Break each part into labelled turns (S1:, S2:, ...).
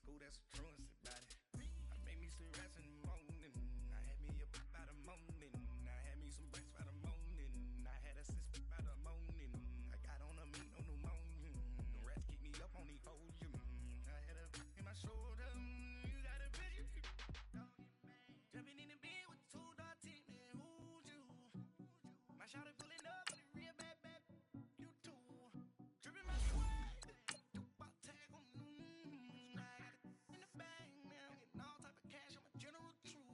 S1: school, that's a truancy about it. I made me some rats in the morning. I had me a pop by the morning. I had me some breaks by the morning. I had a sis by the morning. I got on a meat, no pneumonia. The rats keep me up on the podium. I had a in my shoulder. You got a bitch. Jumping in the bed with two dark teeth, man. Who's you? My shawty pulling up with a real bad, you too. Dripping my sweat. About tag on I got it in the bag, man. I'm getting all type of cash. I'm a general true.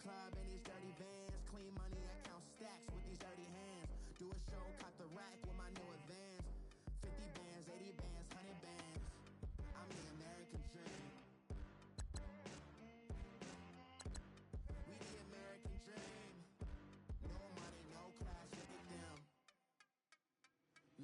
S2: Club in these dirty vans, clean money, I count stacks with these dirty hands. Do a show, caught the rack with my new advance. 50 bands, 80 bands, 100 bands. I'm the American dream. We the American dream. No money, no class, look at them.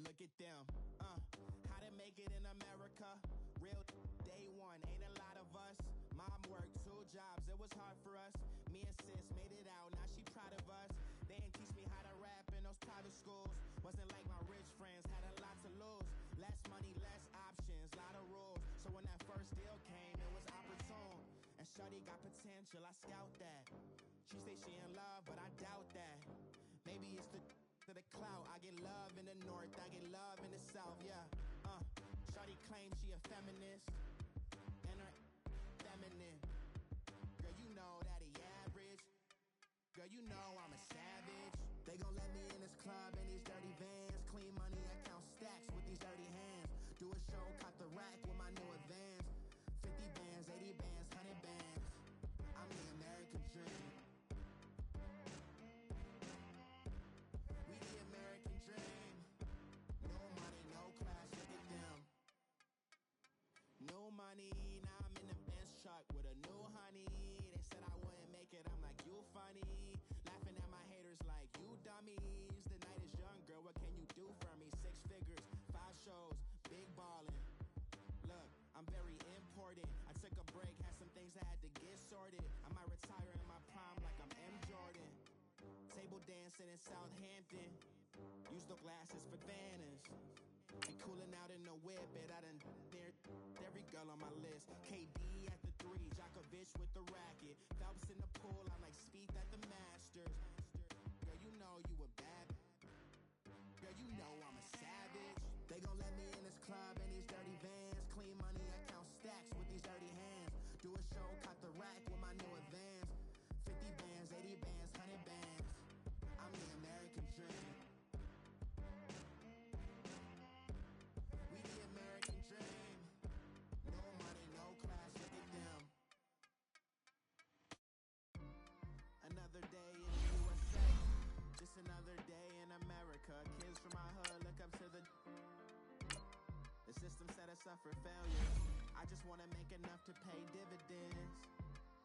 S2: Look at them. How to make it in America? Real day one, ain't a lot of us. Mom worked 2 jobs, it was hard for us. Me and sis made it out, now she proud of us. They didn't teach me how to rap in those private schools. Wasn't like my rich friends, had a lot to lose. Less money, less options, lot of rules. So when that first deal came, it was opportune. And shawty got potential, I scout that. She say she in love, but I doubt that. Maybe it's to the clout. I get love in the north, I get love in the south, yeah. Shawty claims she a feminist. And her feminine. Girl, you know that he average. Girl, you know I'm a savage. They gon' let me in this club in these dirty vans. Clean money, I count stacks with these dirty hands. Do a show, caught the rack with my new advance. 50 bands, 80 bands, 100 bands. I'm the American dream. We the American dream. No money, no class, look at them. No money, now I'm in the Benz truck with a new honey. They said I wouldn't make it, I'm like, you funny. Laughing at my haters like, you dummies. The night is young, girl, what can you do for me? 6 figures, 5 shows, big ballin'. Look, I'm very important. I took a break, had some things I had to get sorted. I might retire in my prime like I'm M. Jordan. Table dancing in Southampton. Use the glasses for Vannas. Be coolin' out in the whip, but I done near every girl on my list. KD at the 3, Djokovic with the racket. Phelps in the pool, I'm like Spieth at the Masters. Girl, you know you a bad. Girl, you know I'm a savage. They gon' let me in this club in these dirty vans. Clean money, I count stacks with these dirty hands. Do a show, caught the rack with my new advance. 50 bands, 80 bands, 100 bands. I'm the American dream. We the American dream. No money, no class, look at them. Another day in the USA. Just another day in America. Kids from my hood look up to the system set us up for failure. I just wanna make enough to pay dividends.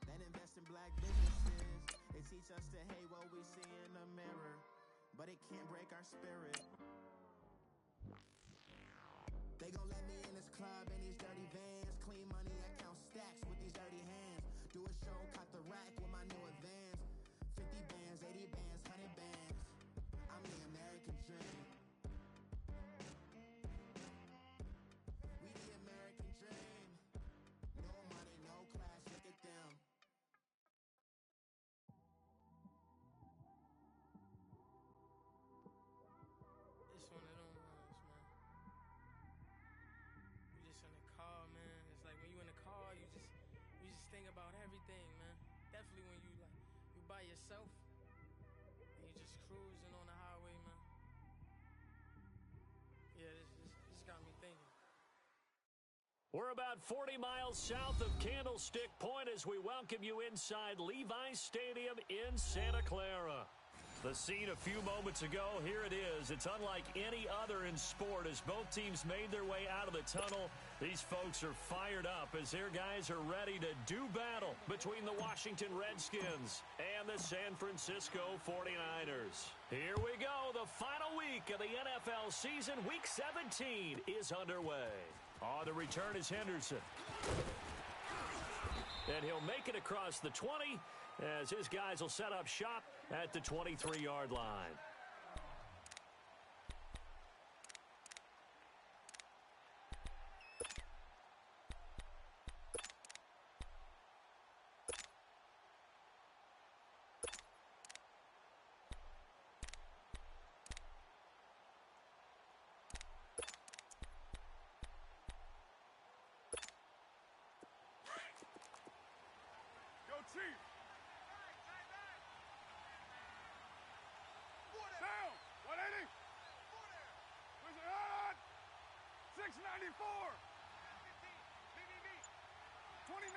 S2: Then invest in black businesses. They teach us to hate what we see in the mirror, but it can't break our spirit. They gon' let me in this club in these dirty vans. Clean money, I count stacks with these dirty hands. Do a show, caught the rack with my new advance. 50 bands, 80 bands, 100 bands. I'm the American dream. We the American dream. No money, no class, look at them.
S3: It's one of them ones, man. You just in the car, man. It's like when you in the car, you just think about everything, man. Definitely when you by yourself and you just cruising on the highway, man. Yeah, this got me thinking.
S4: We're about 40 miles south of Candlestick Point as we welcome you inside Levi's Stadium in Santa Clara. The scene a few moments ago, here it is. It's unlike any other in sport as both teams made their way out of the tunnel. These folks are fired up as their guys are ready to do battle between the Washington Redskins and the San Francisco 49ers. Here we go. The final week of the NFL season. Week 17 is underway. On the return is Henderson. And he'll make it across the 20 as his guys will set up shop at the 23-yard line.
S1: Go Chief! Down! 180! Where's it on? 694! 29!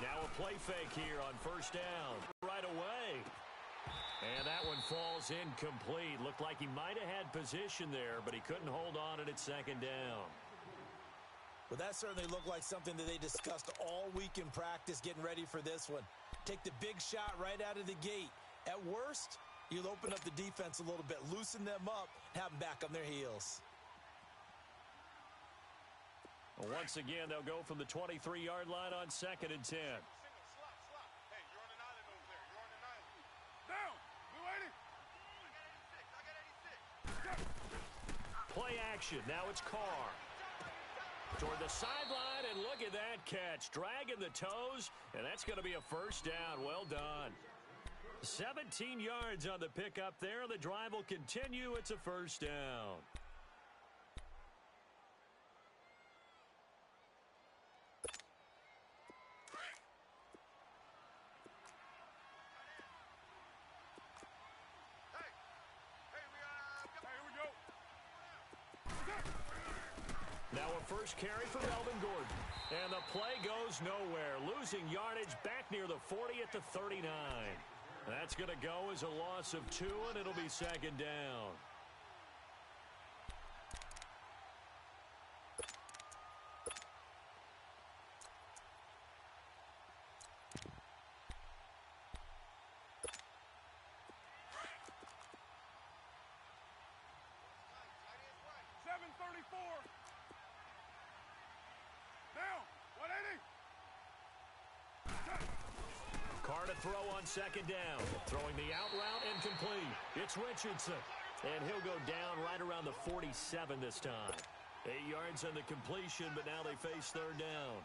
S4: Now a play fake here on first down. Right away. And that one falls incomplete. Looked like he might have had position there, but he couldn't hold on at its second down.
S5: Well, that certainly looked like something that they discussed all week in practice getting ready for this one. Take the big shot right out of the gate. At worst, you'll open up the defense a little bit, loosen them up, have them back on their heels.
S4: Well, once again, they'll go from the 23-yard line on 2nd and 10.
S1: Hey, you're on an island over there. You're on an island. Down! Blue 80! I got 86.
S4: Play action. Now it's Carr. Toward the sideline, and look at that catch. Dragging the toes, and that's going to be a first down. Well done. 17 yards on the pickup there. The drive will continue. It's a first down. Now a first carry for Melvin Gordon. And the play goes nowhere. Losing yardage back near the 40 at the 39. That's going to go as a loss of 2, and it'll be second down. Carr to throw on second down. Throwing the out route and complete. It's Richardson. And he'll go down right around the 47 this time. 8 yards on the completion, but now they face third down.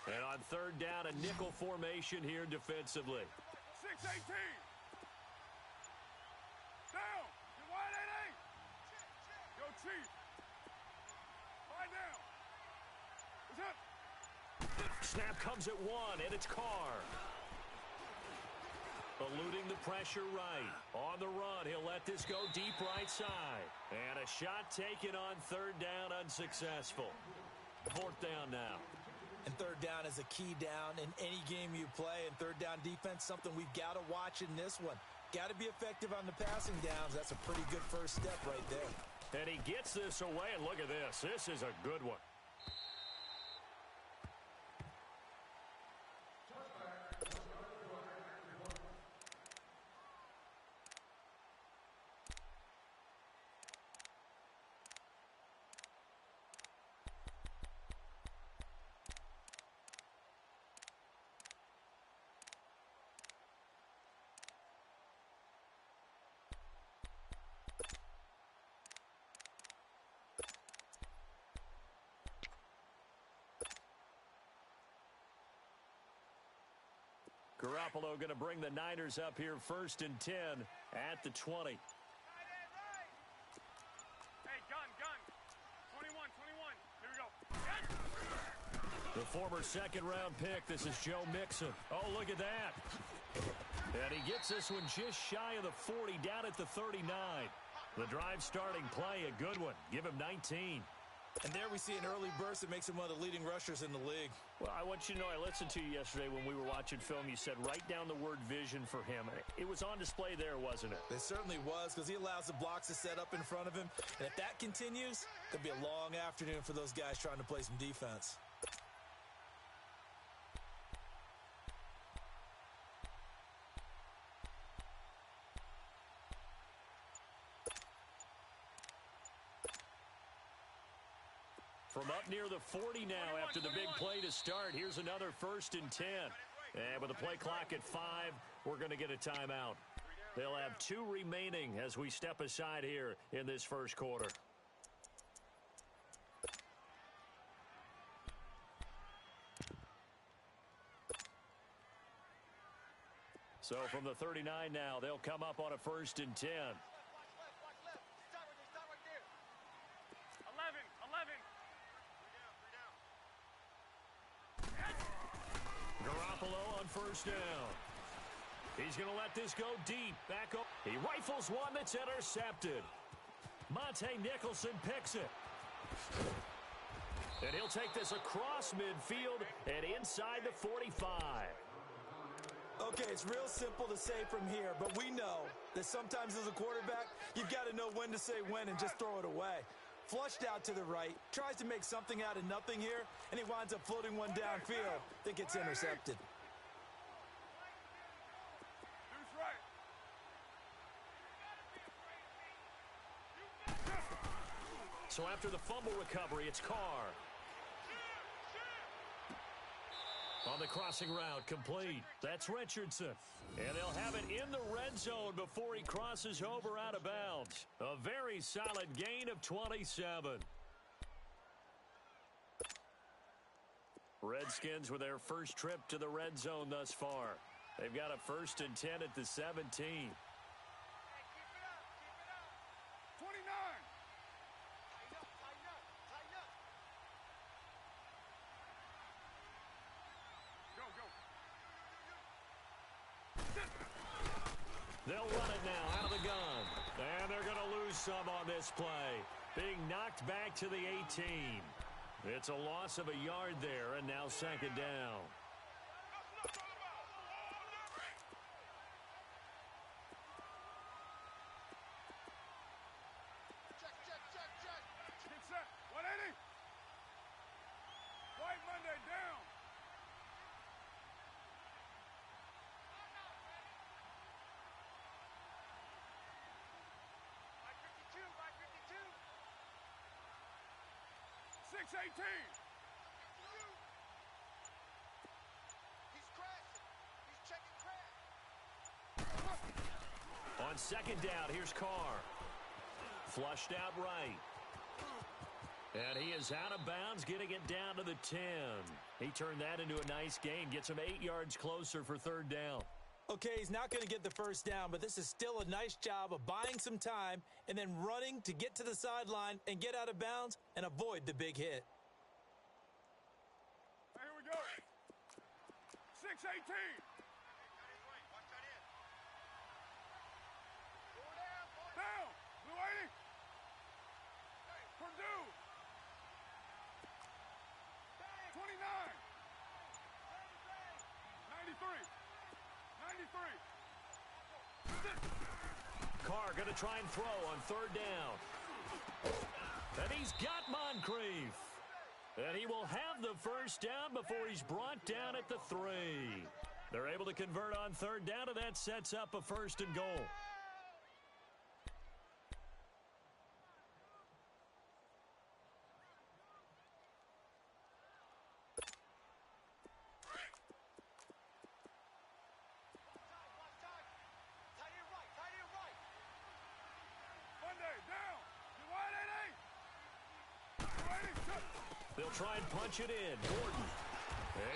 S4: And on third down, a nickel formation here defensively.
S1: 6-18. Down. You're wide 8-8. Go Chief. 5 down. What's up?
S4: Snap comes at 1, and it's Carr. Eluding the pressure right. On the run, he'll let this go deep right side. And a shot taken on third down, unsuccessful. Fourth down now.
S5: And third down is a key down in any game you play. And third down defense, something we've got to watch in this one. Got to be effective on the passing downs. That's a pretty good first step right there.
S4: And he gets this away, and look at this. This is a good one. Garoppolo going to bring the Niners up here first and 10 at the 20. The former second-round pick, this is Joe Mixon. Oh, look at that. And he gets this one just shy of the 40, down at the 39. The drive starting play, a good one. Give him 19.
S5: And there we see an early burst that makes him one of the leading rushers in the league.
S4: Well, I want you to know, I listened to you yesterday when we were watching film. You said write down the word vision for him. It was on display there, wasn't it?
S5: It certainly was, because he allows the blocks to set up in front of him. And if that continues, it could be a long afternoon for those guys trying to play some defense.
S4: From up near the 40 now after the big play to start. Here's another 1st and 10. And with the play clock at 5, we're going to get a timeout. They'll have 2 remaining as we step aside here in this first quarter. So from the 39 now, they'll come up on a 1st and 10. Garoppolo on 1st down. He's going to let this go deep. Back up. He rifles one that's intercepted. Monte Nicholson picks it. And he'll take this across midfield and inside the 45.
S5: Okay, it's real simple to say from here, but we know that sometimes as a quarterback, you've got to know when to say when and just throw it away. Flushed out to the right, tries to make something out of nothing here, and he winds up floating one downfield that gets intercepted.
S4: So after the fumble recovery, it's Carr. On the crossing route, complete. That's Richardson. And they'll have it in the red zone before he crosses over out of bounds. A very solid gain of 27. Redskins with their first trip to the red zone thus far. They've got a 1st and 10 at the 17. They'll run it now out of the gun. And they're going to lose some on this play. Being knocked back to the 18. It's a loss of a yard there, and now 2nd down.
S6: Get set. 180. White Monday down. By 52. 618. He's crashing. He's checking crash.
S4: On 2nd down, here's Carr. Flushed out right. And he is out of bounds, getting it down to the 10. He turned that into a nice gain. Gets him 8 yards closer for 3rd down.
S5: Okay, he's not going to get the 1st down, but this is still a nice job of buying some time and then running to get to the sideline and get out of bounds and avoid the big hit.
S6: Here we go. 618. Down. Blue 80. Purdue. 29. 93. 93.
S4: Carr going to try and throw on 3rd down. And he's got Moncrief. And he will have the 1st down before he's brought down at the 3. They're able to convert on 3rd down, and that sets up a 1st and goal. They'll try and punch it in. Gordon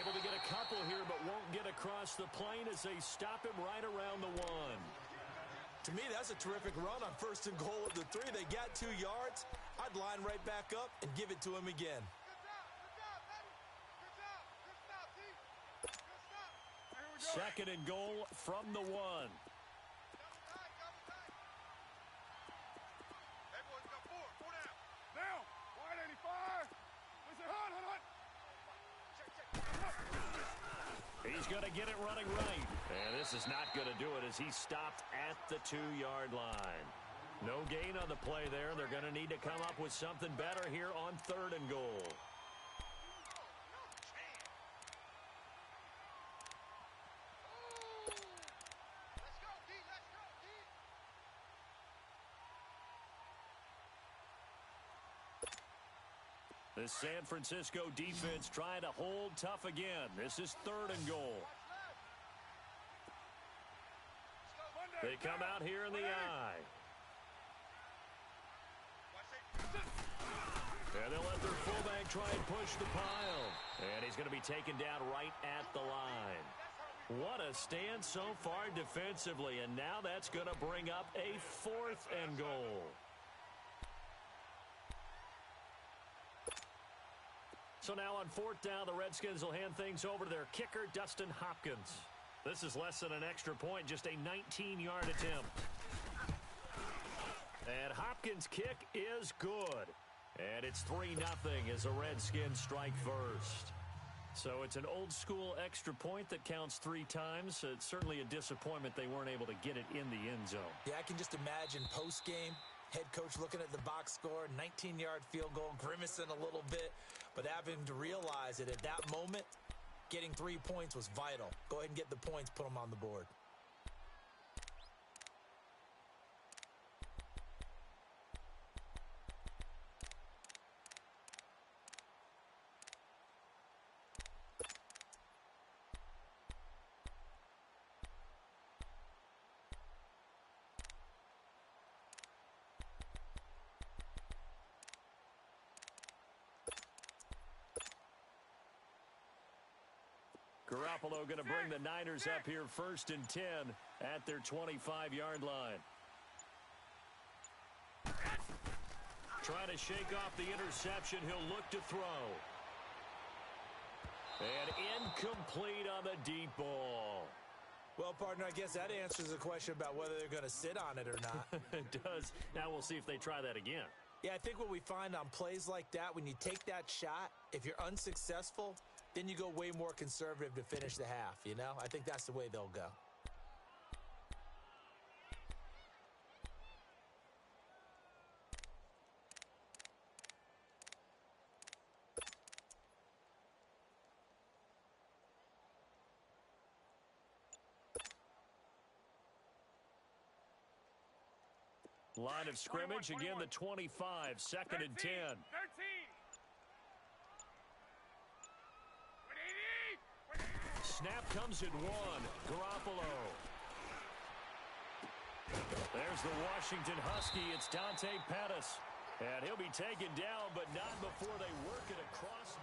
S4: able to get a couple here, but won't get across the plane as they stop him right around the 1.
S5: To me, that's a terrific run on 1st and goal of the 3. They got 2 yards. I'd line right back up and give it to him again.
S6: Good job, buddy. Good job.
S4: second and goal from the 1.
S6: Down. Wide 85. Listen, hunt.
S4: He's going to get it running right. And this is not going to do it as he's stopped at the 2-yard line. No gain on the play there. They're going to need to come up with something better here on 3rd and goal. The San Francisco defense trying to hold tough again. This is 3rd and goal. They come out here in the eye. And they'll let their fullback try and push the pile. And he's going to be taken down right at the line. What a stand so far defensively. And now that's going to bring up a 4th and goal. So now on 4th down, the Redskins will hand things over to their kicker, Dustin Hopkins. This is less than an extra point, just a 19-yard attempt. And Hopkins' kick is good. And it's 3-0 as the Redskins strike first. So it's an old-school extra point that counts 3 times. It's certainly a disappointment they weren't able to get it in the end zone.
S5: Yeah, I can just imagine post-game, head coach looking at the box score, 19-yard field goal, grimacing a little bit, but having to realize that at that moment, getting 3 points was vital. Go ahead and get the points, put them on the board.
S4: Garoppolo going to bring the Niners up here 1st and 10 at their 25-yard line. Trying to shake off the interception. He'll look to throw. And incomplete on the deep ball.
S5: Well, partner, I guess that answers the question about whether they're going to sit on it or not.
S4: It does. Now we'll see if they try that again.
S5: Yeah, I think what we find on plays like that, when you take that shot, if you're unsuccessful, then you go way more conservative to finish the half, you know? I think that's the way they'll go.
S4: Line of scrimmage,
S6: 21.
S4: again the 25, 2nd and 10.
S6: 13.
S4: Snap comes in 1. Garoppolo. There's the Washington Husky. It's Dante Pettis. And he'll be taken down, but not before they work it across.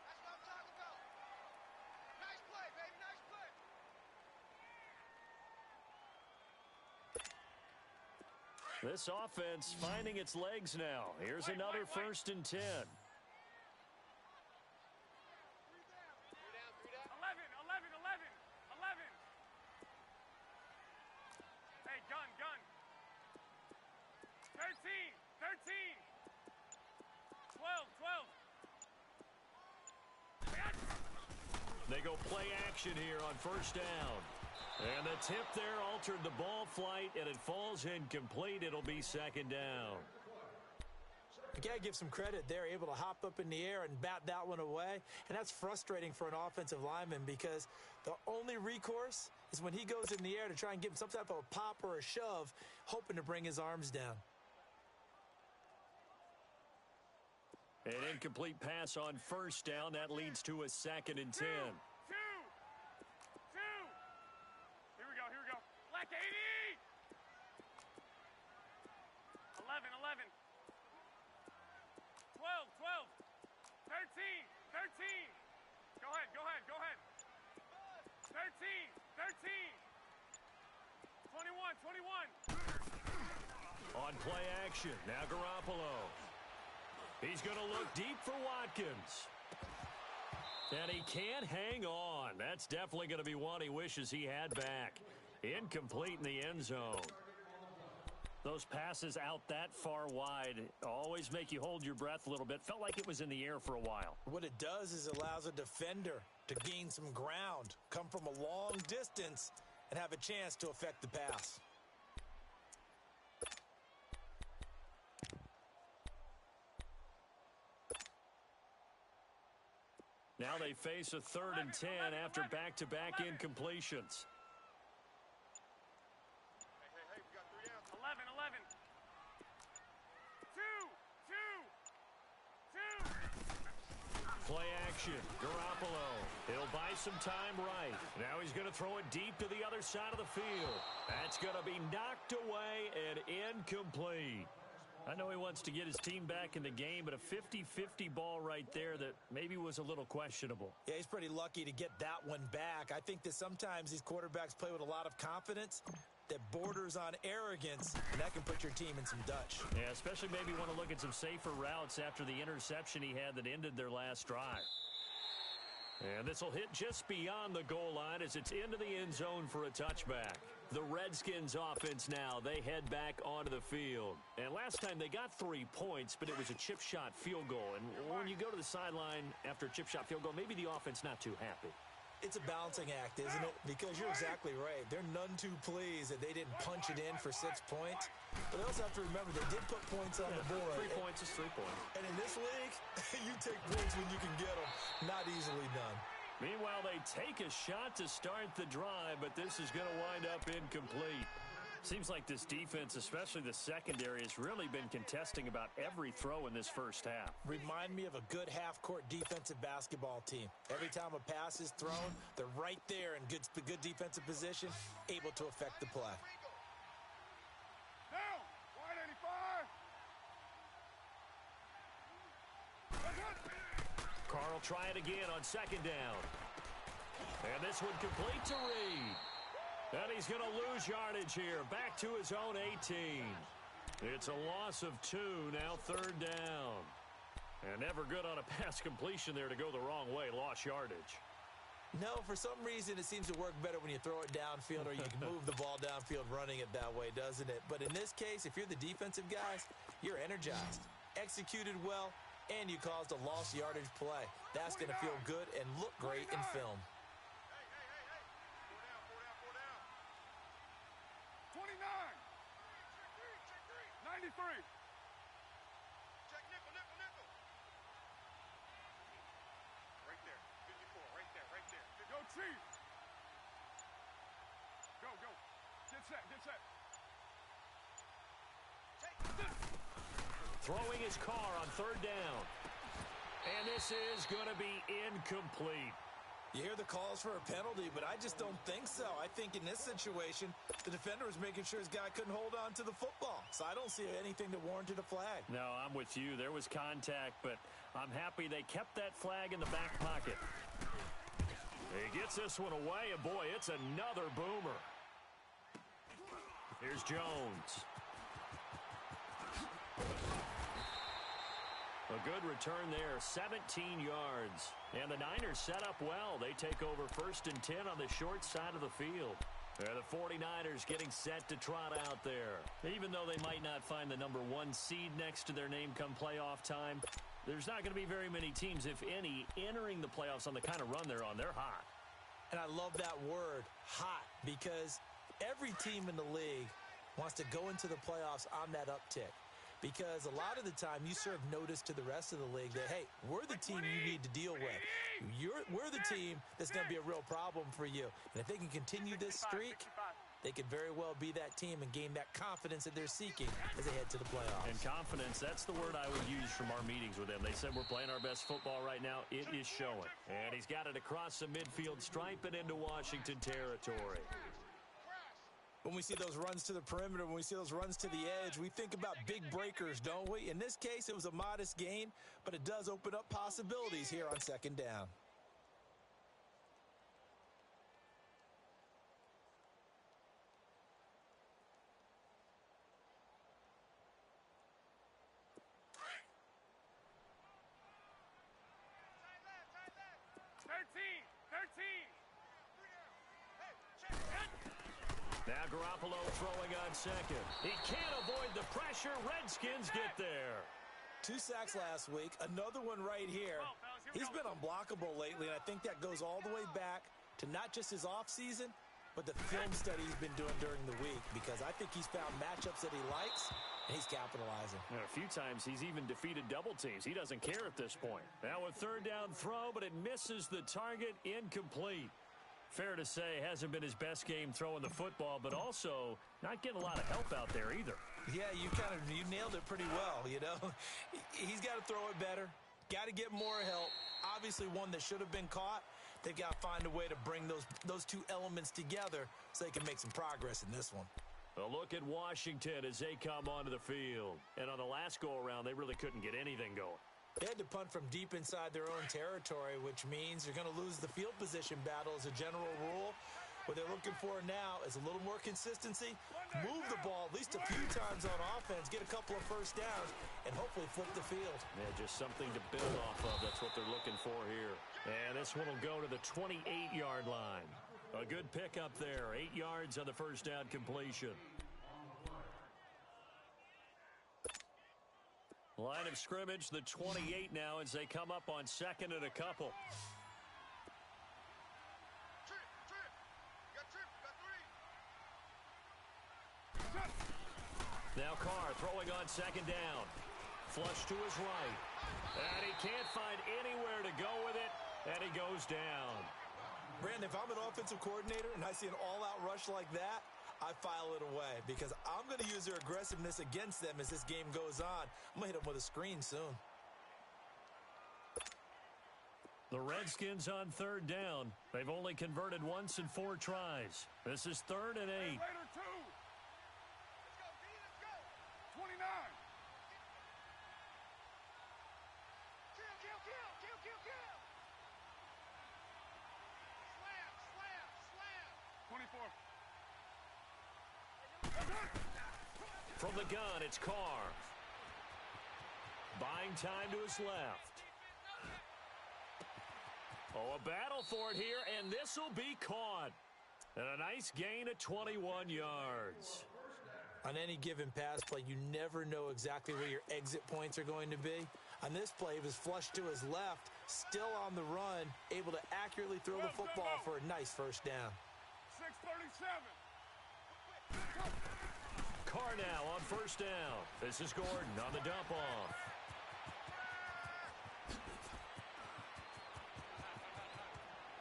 S6: That's what I'm talking about. Nice play, baby. Nice play.
S4: This offense finding its legs now. Here's another 1st and 10.
S6: 11. Hey, gun. 13. 12.
S4: They go play action here on 1st down. And the tip there altered the ball flight, and it falls incomplete. It'll be 2nd down.
S5: You got to give some credit. They're able to hop up in the air and bat that one away. And that's frustrating for an offensive lineman because the only recourse is when he goes in the air to try and give him some type of a pop or a shove, hoping to bring his arms down.
S4: An incomplete pass on 1st down. That leads to a 2nd and 10.
S6: Here we go. Black 80. 11. 12. 13. Go ahead. 13. 21.
S4: On play action, now Garoppolo. He's going to look deep for Watkins. And he can't hang on. That's definitely going to be one he wishes he had back. Incomplete in the end zone. Those passes out that far wide always make you hold your breath a little bit. Felt like it was in the air for a while.
S5: What it does is it allows a defender to gain some ground, come from a long distance, and have a chance to affect the pass.
S4: Now they face a 3rd and 10 after back-to-back incompletions.
S6: Hey, we got 3 downs.
S7: 11. 2.
S4: Play action. Garoppolo. He'll buy some time right. Now he's going to throw it deep to the other side of the field. That's going to be knocked away and incomplete. I know he wants to get his team back in the game, but a 50-50 ball right there that maybe was a little questionable.
S5: Yeah, he's pretty lucky to get that one back. I think that sometimes these quarterbacks play with a lot of confidence that borders on arrogance, and that can put your team in some Dutch.
S4: Yeah, especially maybe want to look at some safer routes after the interception he had that ended their last drive. And this will hit just beyond the goal line as it's into the end zone for a touchback. The Redskins offense now, they head back onto the field. And last time they got 3 points, but it was a chip shot field goal. And when you go to the sideline after a chip shot field goal, maybe the offense not too happy.
S5: It's a balancing act, isn't it? Because you're exactly right. They're none too pleased that they didn't punch it in for 6 points. But they also have to remember they did put points on the board.
S4: 3 points is 3 points.
S5: And in this league, you take points when you can get them. Not easily done.
S4: Meanwhile, they take a shot to start the drive, but this is going to wind up incomplete. Seems like this defense, especially the secondary, has really been contesting about every throw in this first half.
S5: Remind me of a good half-court defensive basketball team. Every time a pass is thrown, they're right there in good defensive position, able to affect the play.
S6: Down. 185.
S4: Carl try it again on 2nd down. And this one complete to Reed. And he's going to lose yardage here. Back to his own 18. It's a loss of 2, now 3rd down. And never good on a pass completion there to go the wrong way. Lost yardage.
S5: No, for some reason it seems to work better when you throw it downfield or you can move the ball downfield running it that way, doesn't it? But in this case, if you're the defensive guys, you're energized, executed well, and you caused a lost yardage play. That's going to feel good and look great in film.
S6: Four down. 29. 93. Check nickel. Right there. 54. Right there. Go, Chief. Go. Get set.
S4: Throwing his car on 3rd down. And this is going to be incomplete.
S5: You hear the calls for a penalty, but I just don't think so. I think in this situation, the defender was making sure his guy couldn't hold on to the football. So I don't see anything that warranted a flag.
S4: No, I'm with you. There was contact, but I'm happy they kept that flag in the back pocket. He gets this one away, and boy, it's another boomer. Here's Jones. A good return there, 17 yards. And the Niners set up well. They take over 1st and 10 on the short side of the field. And the 49ers getting set to trot out there. Even though they might not find the number 1 seed next to their name come playoff time, there's not going to be very many teams, if any, entering the playoffs on the kind of run they're on. They're hot.
S5: And I love that word, hot, because every team in the league wants to go into the playoffs on that uptick. Because a lot of the time you serve notice to the rest of the league that, hey, we're the team you need to deal with. We're the team that's going to be a real problem for you. And if they can continue this streak, they could very well be that team and gain that confidence that they're seeking as they head to the playoffs.
S4: And confidence, that's the word I would use from our meetings with them. They said we're playing our best football right now. It is showing. And he's got it across the midfield stripe and into Washington territory.
S5: When we see those runs to the perimeter, when we see those runs to the edge, we think about big breakers, don't we? In this case, it was a modest gain, but it does open up possibilities here on 2nd down.
S4: Now Garoppolo throwing on second. He can't avoid the pressure. Redskins get there.
S5: 2 sacks last week, another one right here. He's been unblockable lately, and I think that goes all the way back to not just his offseason, but the film study he's been doing during the week, because I think he's found matchups that he likes, and he's capitalizing.
S4: And a few times he's even defeated double teams. He doesn't care at this point. Now a third down throw, but it misses the target, incomplete. Fair to say, hasn't been his best game throwing the football, but also not getting a lot of help out there either.
S5: Yeah, you nailed it pretty well, you know. He's got to throw it better, got to get more help. Obviously one that should have been caught. They've got to find a way to bring those two elements together so they can make some progress in this one.
S4: A look at Washington as they come onto the field. And on the last go-around, they really couldn't get anything going.
S5: They had to punt from deep inside their own territory, which means they're going to lose the field position battle as a general rule. What they're looking for now is a little more consistency, move the ball at least a few times on offense, get a couple of first downs, and hopefully flip the field.
S4: Yeah, just something to build off of. That's what they're looking for here. And this one will go to the 28-yard line. A good pickup there, 8 yards on the first down completion. Line of scrimmage, the 28 now as they come up on second and a couple. Now Carr throwing on second down. Flush to his right. And he can't find anywhere to go with it, and he goes down.
S5: Brandon, if I'm an offensive coordinator and I see an all-out rush like that, I file it away because I'm going to use their aggressiveness against them as this game goes on. I'm going to hit them with a screen soon.
S4: The Redskins on third down. They've only converted once in 4 tries. This is 3rd and 8.
S6: Later, 2. Let's go, D, let's go. 29. Kill. Slam. 24.
S4: From the gun, it's Carr. Buying time to his left. Oh, a battle for it here, and this will be caught. And a nice gain of 21 yards.
S5: On any given pass play, you never know exactly where your exit points are going to be. On this play, he was flushed to his left, still on the run, able to accurately throw the football for a nice first down.
S6: 6:37.
S4: Carr now on first down. This is Gordon on the dump off.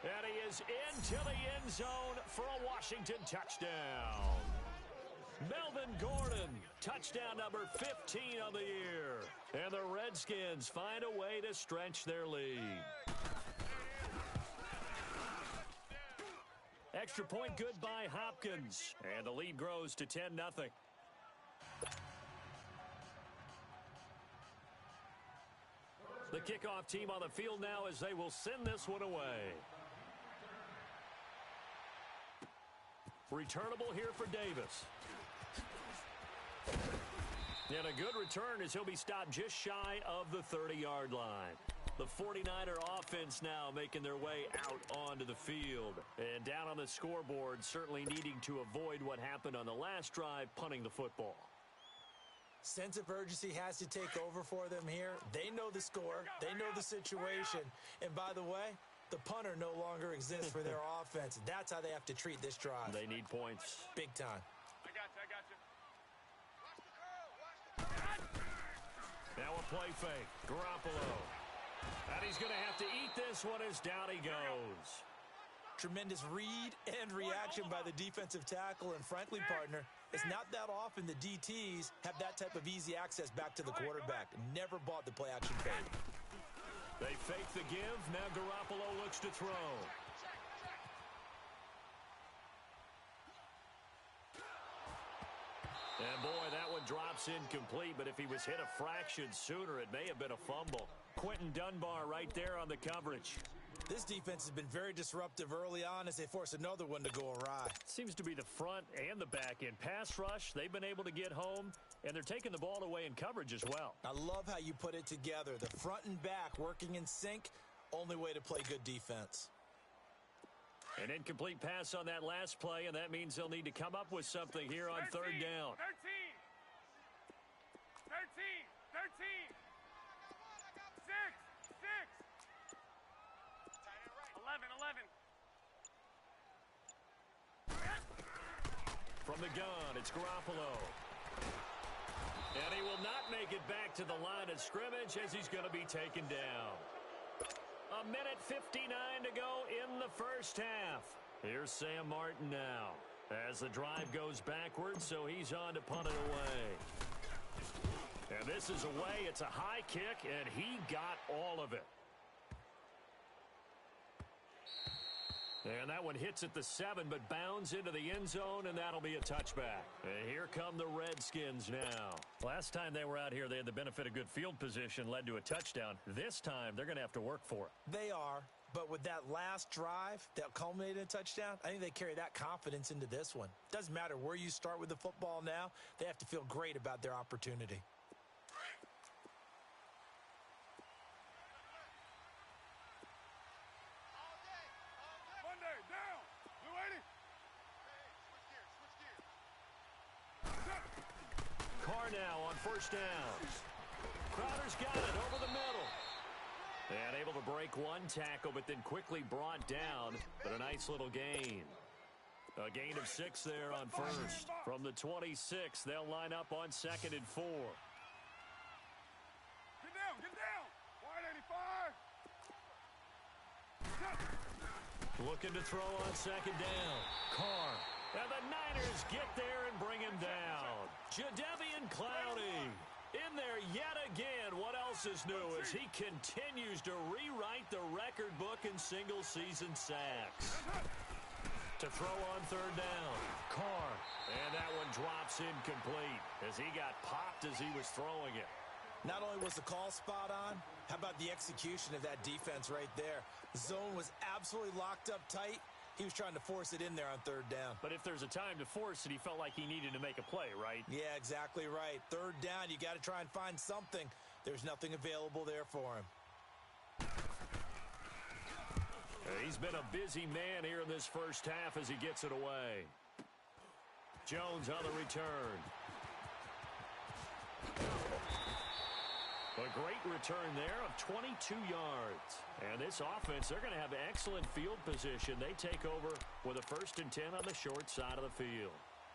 S4: And he is into the end zone for a Washington touchdown. Melvin Gordon, touchdown number 15 on the year. And the Redskins find a way to stretch their lead. Extra point good by Hopkins. And the lead grows to 10-0. The kickoff team on the field now as they will send this one away. Returnable here for Davis. And a good return as he'll be stopped just shy of the 30-yard line. The 49er offense now making their way out onto the field. And down on the scoreboard, certainly needing to avoid what happened on the last drive, punting the football.
S5: Sense of urgency has to take over for them here. They know the score. They know the situation. And by the way, the punter no longer exists for their offense. That's how they have to treat this drive.
S4: They need points.
S5: Big time.
S6: I got you.
S4: Now a play fake. Garoppolo. And he's going to have to eat this one as down he goes.
S5: Tremendous read and reaction by the defensive tackle, and frankly, partner, it's not that often the DTs have that type of easy access back to the quarterback. Never bought the play-action fake.
S4: They fake the give. Now Garoppolo looks to throw. And boy, that one drops incomplete, but if he was hit a fraction sooner, it may have been a fumble. Quentin Dunbar right there on the coverage.
S5: This defense has been very disruptive early on as they force another one to go awry.
S4: Seems to be the front and the back end. Pass rush, they've been able to get home, and they're taking the ball away in coverage as well.
S5: I love how you put it together. The front and back working in sync, only way to play good defense.
S4: An incomplete pass on that last play, and that means they'll need to come up with something here on
S7: 13,
S4: third down.
S7: 13. 11.
S4: From the gun, it's Garoppolo. And he will not make it back to the line of scrimmage as he's going to be taken down. 1:59 to go in the first half. Here's Sam Martin now as the drive goes backwards, so he's on to punt it away. And this is away. It's a high kick, and he got all of it. And that one hits at the 7, but bounds into the end zone, and that'll be a touchback. And here come the Redskins now. Last time they were out here, they had the benefit of good field position, led to a touchdown. This time, they're going to have to work for it.
S5: They are, but with that last drive that culminated in a touchdown, I think they carry that confidence into this one. Doesn't matter where you start with the football now, they have to feel great about their opportunity.
S4: Now on first down. Crowder's got it over the middle. And able to break one tackle, but then quickly brought down. But a nice little gain. A gain of 6 there on first. From the 26, they'll line up on 2nd and 4.
S7: Get down. 185.
S4: Looking to throw on 2nd down. Carr. And the Niners get there and bring him down. Jadeveon Clowney in there yet again. What else is new as he continues to rewrite the record book in single-season sacks. To throw on 3rd down. Carr. And that one drops incomplete as he got popped as he was throwing it.
S5: Not only was the call spot on, how about the execution of that defense right there? Zone was absolutely locked up tight. He was trying to force it in there on 3rd down.
S4: But if there's a time to force it, he felt like he needed to make a play, right?
S5: Yeah, exactly right. 3rd down, you got to try and find something. There's nothing available there for him.
S4: He's been a busy man here in this first half as he gets it away. Jones on the return. A great return there of 22 yards. And this offense, they're going to have excellent field position. They take over with a 1st and 10 on the short side of the field.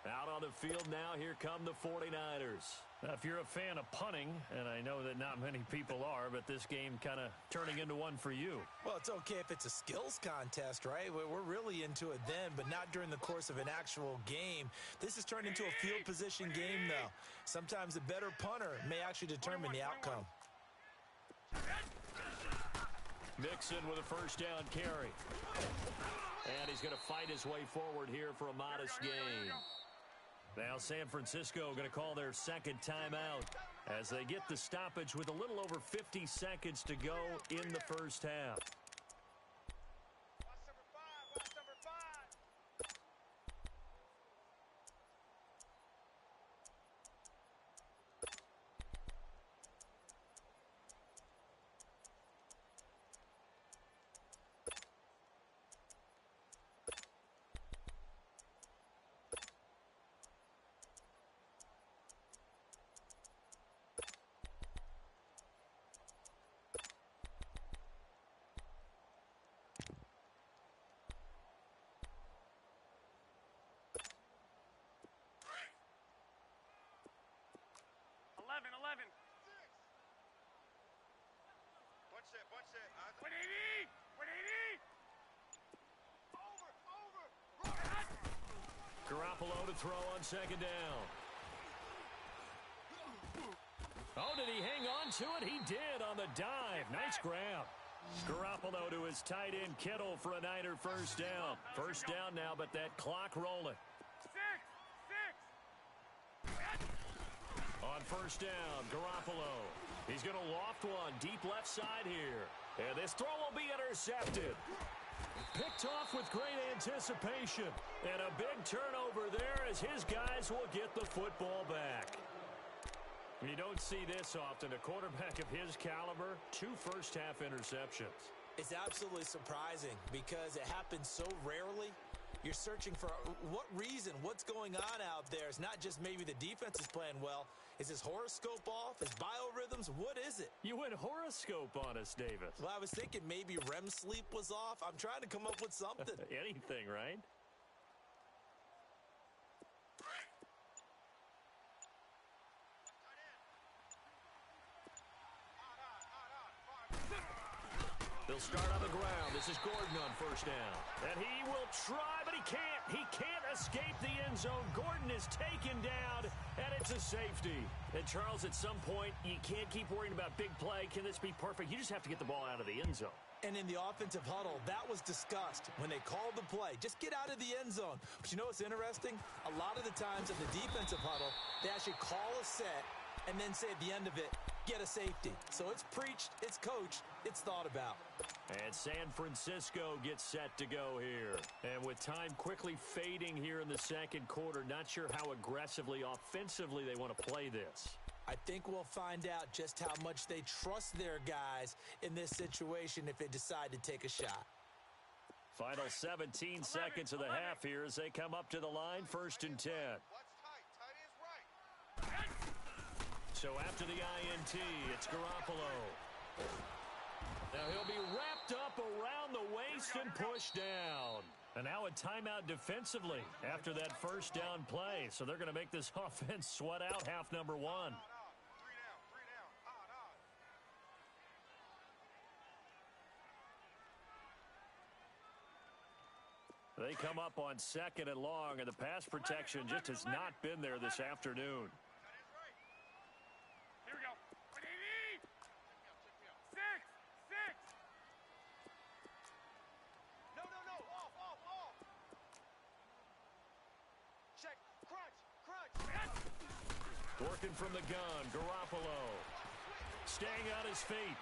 S4: Out on the field now, here come the 49ers. Now, if you're a fan of punting, and I know that not many people are, but this game kind of turning into one for you.
S5: Well, it's okay if it's a skills contest, right? We're really into it then, but not during the course of an actual game. This has turned into a field position game, though. Sometimes a better punter may actually determine the outcome.
S4: Mixon with a 1st down carry. And he's going to fight his way forward here for a modest gain. Now San Francisco going to call their 2nd timeout as they get the stoppage with a little over 50 seconds to go in the first half.
S6: Watch number 5. 11. Bunch set. 180. Over.
S4: Garoppolo to throw on 2nd down. Oh, did he hang on to it? He did on the dive. Nice grab. Garoppolo to his tight end Kittle for a Niner 1st down. 1st down now, but that clock rolling.
S6: 6.
S4: On 1st down, Garoppolo. He's going to loft one deep left side here. And this throw will be intercepted. Picked off with great anticipation. And a big turnover there as his guys will get the football back. You don't see this often. A quarterback of his caliber, 2 first-half interceptions.
S5: It's absolutely surprising because it happens so rarely. You're searching for what reason, what's going on out there. It's not just maybe the defense is playing well. Is his horoscope off? His biorhythms? What is it?
S4: You went horoscope on us, Davis.
S5: Well, I was thinking maybe REM sleep was off. I'm trying to come up with something.
S4: Anything, right? They'll start on the ground. This is Gordon on first down. And he will try, but he can't. He can't escape the end zone. Gordon is taken down, and it's a safety. And, Charles, at some point, you can't keep worrying about big play. Can this be perfect? You just have to get the ball out of the end zone.
S5: And in the offensive huddle, that was discussed when they called the play. Just get out of the end zone. But you know what's interesting? A lot of the times in the defensive huddle, they actually call a set and then say at the end of it, get a safety. So it's preached, it's coached, it's thought about.
S4: And San Francisco gets set to go here. And with time quickly fading here in the second quarter, not sure how aggressively, offensively they want to play this.
S5: I think we'll find out just how much they trust their guys in this situation if they decide to take a shot.
S4: Final 17 seconds of the half here as they come up to the line, 1st and 10. So after the INT, it's Garoppolo. Now he'll be wrapped up around the waist and pushed down. And now a timeout defensively after that first down play. So they're going to make this offense sweat out half number 1. They come up on 2nd and long, and the pass protection just has not been there this afternoon.
S7: Here we go. 6.
S6: No. Off. Check. Crunch.
S4: Working from the gun, Garoppolo. Staying on his feet.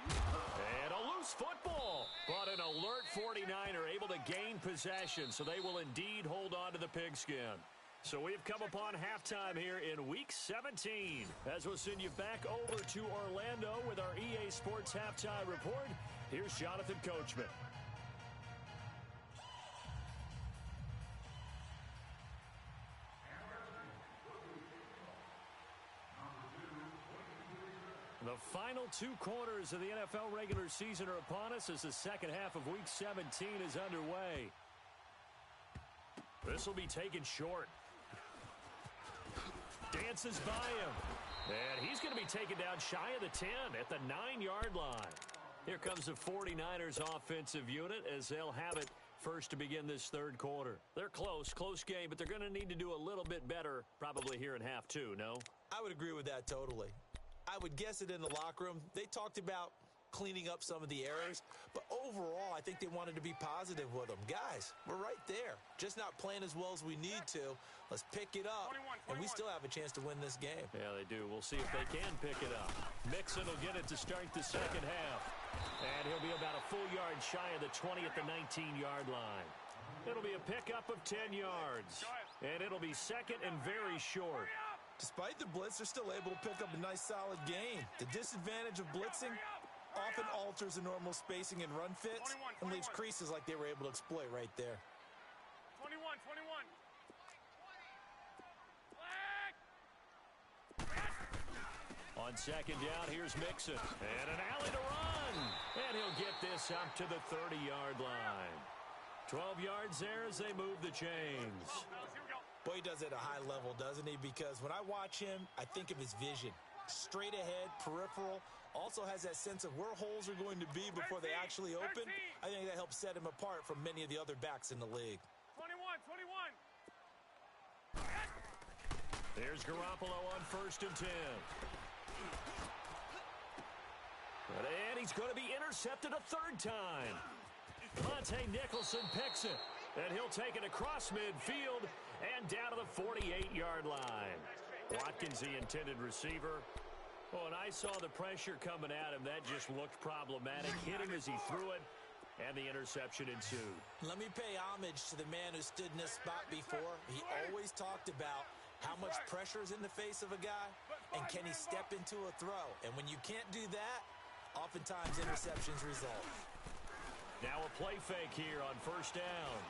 S4: And a loose football. But an alert 49er able to gain possession, so they will indeed hold on to the pigskin. So we've come upon halftime here in Week 17. As we'll send you back over to Orlando with our EA Sports Halftime Report, here's Jonathan Coachman. The final 2 quarters of the NFL regular season are upon us as the second half of Week 17 is underway. This will be taken short. Dances by him. And he's going to be taken down shy of the 10 at the 9-yard line. Here comes the 49ers offensive unit as they'll have it first to begin this third quarter. They're close game, but they're going to need to do a little bit better probably here in half 2, no?
S5: I would agree with that totally. I would guess it in the locker room. They talked about cleaning up some of the errors, but overall, I think they wanted to be positive with them. Guys, we're right there. Just not playing as well as we need to. Let's pick it up, and we still have a chance to win this game.
S4: Yeah, they do. We'll see if they can pick it up. Mixon will get it to start the second half, and he'll be about a full yard shy of the 20 at the 19-yard line. It'll be a pickup of 10 yards, and it'll be second and very short.
S5: Despite the blitz, they're still able to pick up a nice, solid gain. The disadvantage of blitzing often alters the normal spacing and run fits and leaves creases like they were able to exploit right there.
S7: 21.
S4: On second down, here's Mixon. And an alley to run. And he'll get this up to the 30-yard line. 12 yards there as they move the chains.
S5: Boy, he does it at a high level, doesn't he? Because when I watch him, I think of his vision. Straight ahead, peripheral. Also has that sense of where holes are going to be before they actually open. I think that helps set him apart from many of the other backs in the league.
S7: 21.
S4: There's Garoppolo on 1st and 10. And he's going to be intercepted a 3rd time. Monte Nicholson picks it. And he'll take it across midfield and down to the 48-yard line. Watkins, the intended receiver. Oh, and I saw the pressure coming at him. That just looked problematic. Hit him as he threw it, and the interception ensued.
S5: Let me pay homage to the man who stood in this spot before. He always talked about how much pressure is in the face of a guy, and can he step into a throw. And when you can't do that, oftentimes interceptions result.
S4: Now a play fake here on first down.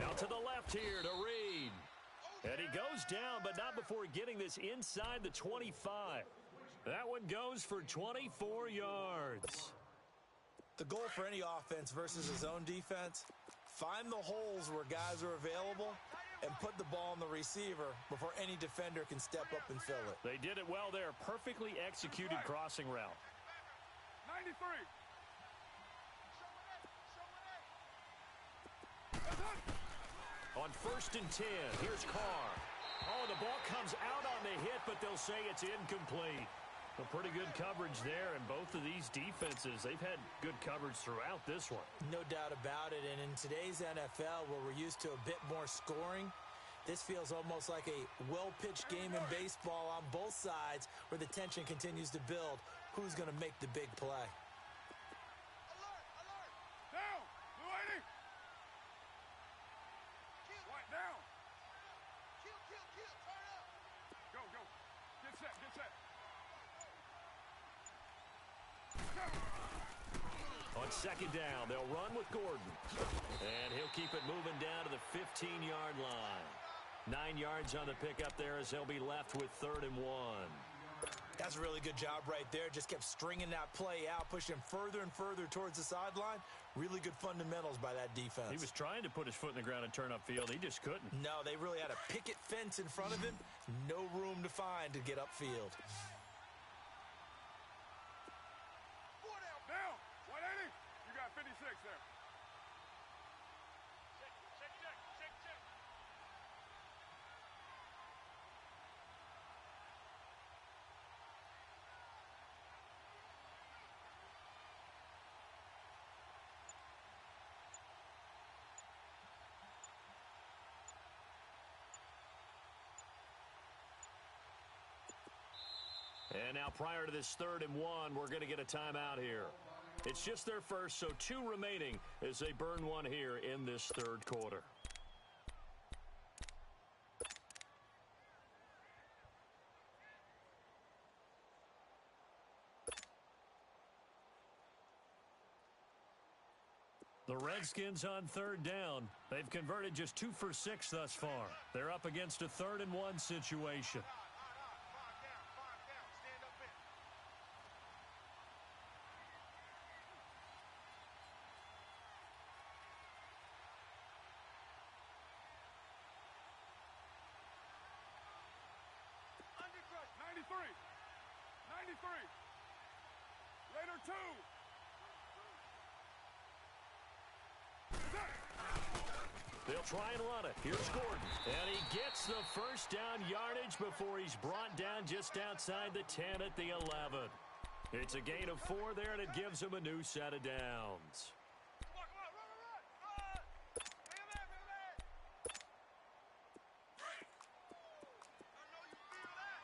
S4: Out to the left here to Reed. And he goes down, but not before getting this inside the 25. That one goes for 24 yards.
S5: The goal for any offense versus his own defense, find the holes where guys are available and put the ball on the receiver before any defender can step up and fill it.
S4: They did it well there. Perfectly executed crossing route.
S7: 93.
S4: On first and 10, here's Carr. Oh, the ball comes out on the hit, but they'll say it's incomplete. A pretty good coverage there, and both of these defenses, they've had good coverage throughout this one.
S5: No doubt about it, and in today's NFL, where we're used to a bit more scoring, this feels almost like a well-pitched game in baseball on both sides where the tension continues to build. Who's going to make the big play?
S7: Down. Blue 80. What? Down.
S6: Kill. Turn up.
S7: Go. Get set.
S4: On second down, they'll run with Gordon. And he'll keep it moving down to the 15-yard line. 9 yards on the pickup there as they'll be left with 3rd and 1.
S5: That's a really good job right there. Just kept stringing that play out, pushing further and further towards the sideline. Really good fundamentals by that defense.
S4: He was trying to put his foot in the ground and turn upfield. He just couldn't.
S5: No, they really had a picket fence in front of him. No room to find to get upfield.
S7: Down. 180. You got 56 there. Check.
S4: And now prior to this 3rd and 1, we're going to get a timeout here. It's just their first, so 2 remaining as they burn one here in this 3rd quarter. The Redskins on 3rd down. They've converted just 2 for 6 thus far. They're up against a 3rd and 1 situation.
S6: Stand up in. Under crush.
S7: 93. Later 2.
S4: They'll try and run it. Here's Gordon. And he gets the first down yardage before he's brought down just outside the 10 at the 11. It's a gain of 4 there, and it gives him a new set of downs.
S6: Come on, run. Bring him in. I know you feel that.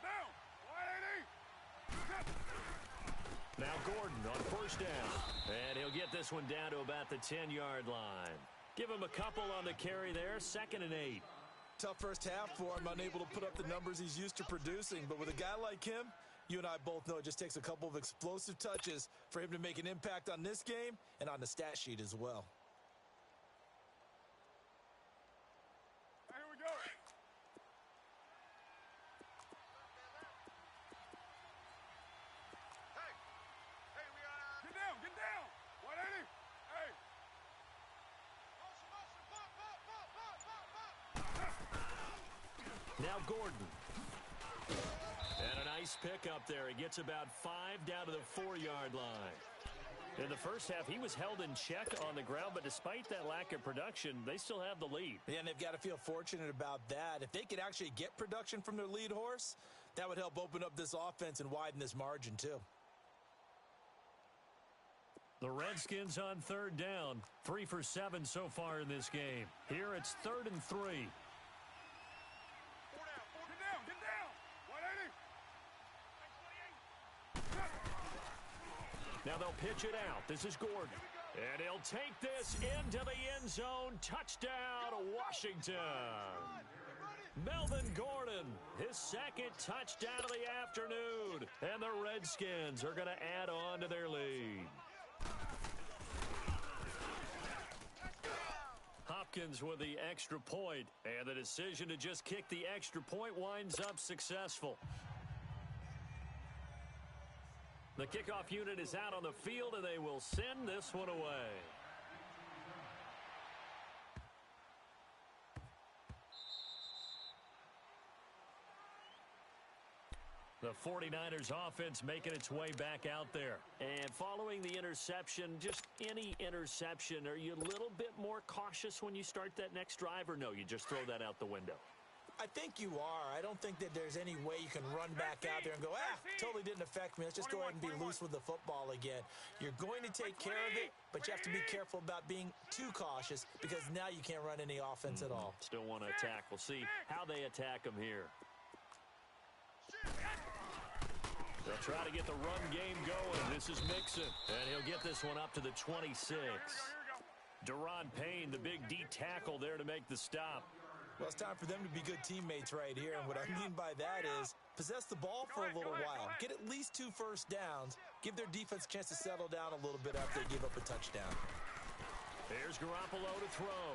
S7: Down. 180.
S4: Now Gordon on first down. And he'll get this one down to about the 10-yard line. Give him a couple on the carry there. 2nd and 8.
S5: Tough first half for him, unable to put up the numbers he's used to producing. But with a guy like him, you and I both know it just takes a couple of explosive touches for him to make an impact on this game and on the stat sheet as well.
S7: Here we go.
S6: Hey, we are.
S7: Get down. 180. Hey.
S6: Motion.
S4: Now Gordon. And a nice pickup there. He gets about 5 down to the 4-yard line. In the first half, he was held in check on the ground, but despite that lack of production, they still have the lead.
S5: Yeah, and they've got to feel fortunate about that. If they could actually get production from their lead horse, that would help open up this offense and widen this margin too.
S4: The Redskins on 3rd down. 3 for 7 so far in this game. Here it's 3rd and 3.
S7: Get down. 180.
S4: Now they'll pitch it out. This is Gordon. And he'll take this into the end zone. Touchdown, Washington. Melvin Gordon Coleman, his second touchdown of the afternoon. And the Redskins are going to add on to their lead. Hopkins with the extra point, and the decision to just kick the extra point winds up successful. The kickoff unit is out on the field, and they will send this one away. The 49ers offense making its way back out there. And following the interception, just any interception, are you a little bit more cautious when you start that next drive, or no, you just throw that out the window?
S5: I think you are. I don't think that there's any way you can run back out there and go, totally didn't affect me. Let's just go ahead and be loose with the football again. You're going to take care of it, but you have to be careful about being too cautious because now you can't run any offense at all.
S4: Still want to attack. We'll see how they attack them here. They'll try to get the run game going. This is Mixon, and he'll get this one up to the 26. Deron Payne, the big D tackle there to make the stop.
S5: Well, it's time for them to be good teammates right here, and what I mean by that is possess the ball for a little while. Get at least 2 first downs. Give their defense a chance to settle down a little bit after they give up a touchdown.
S4: There's Garoppolo to throw.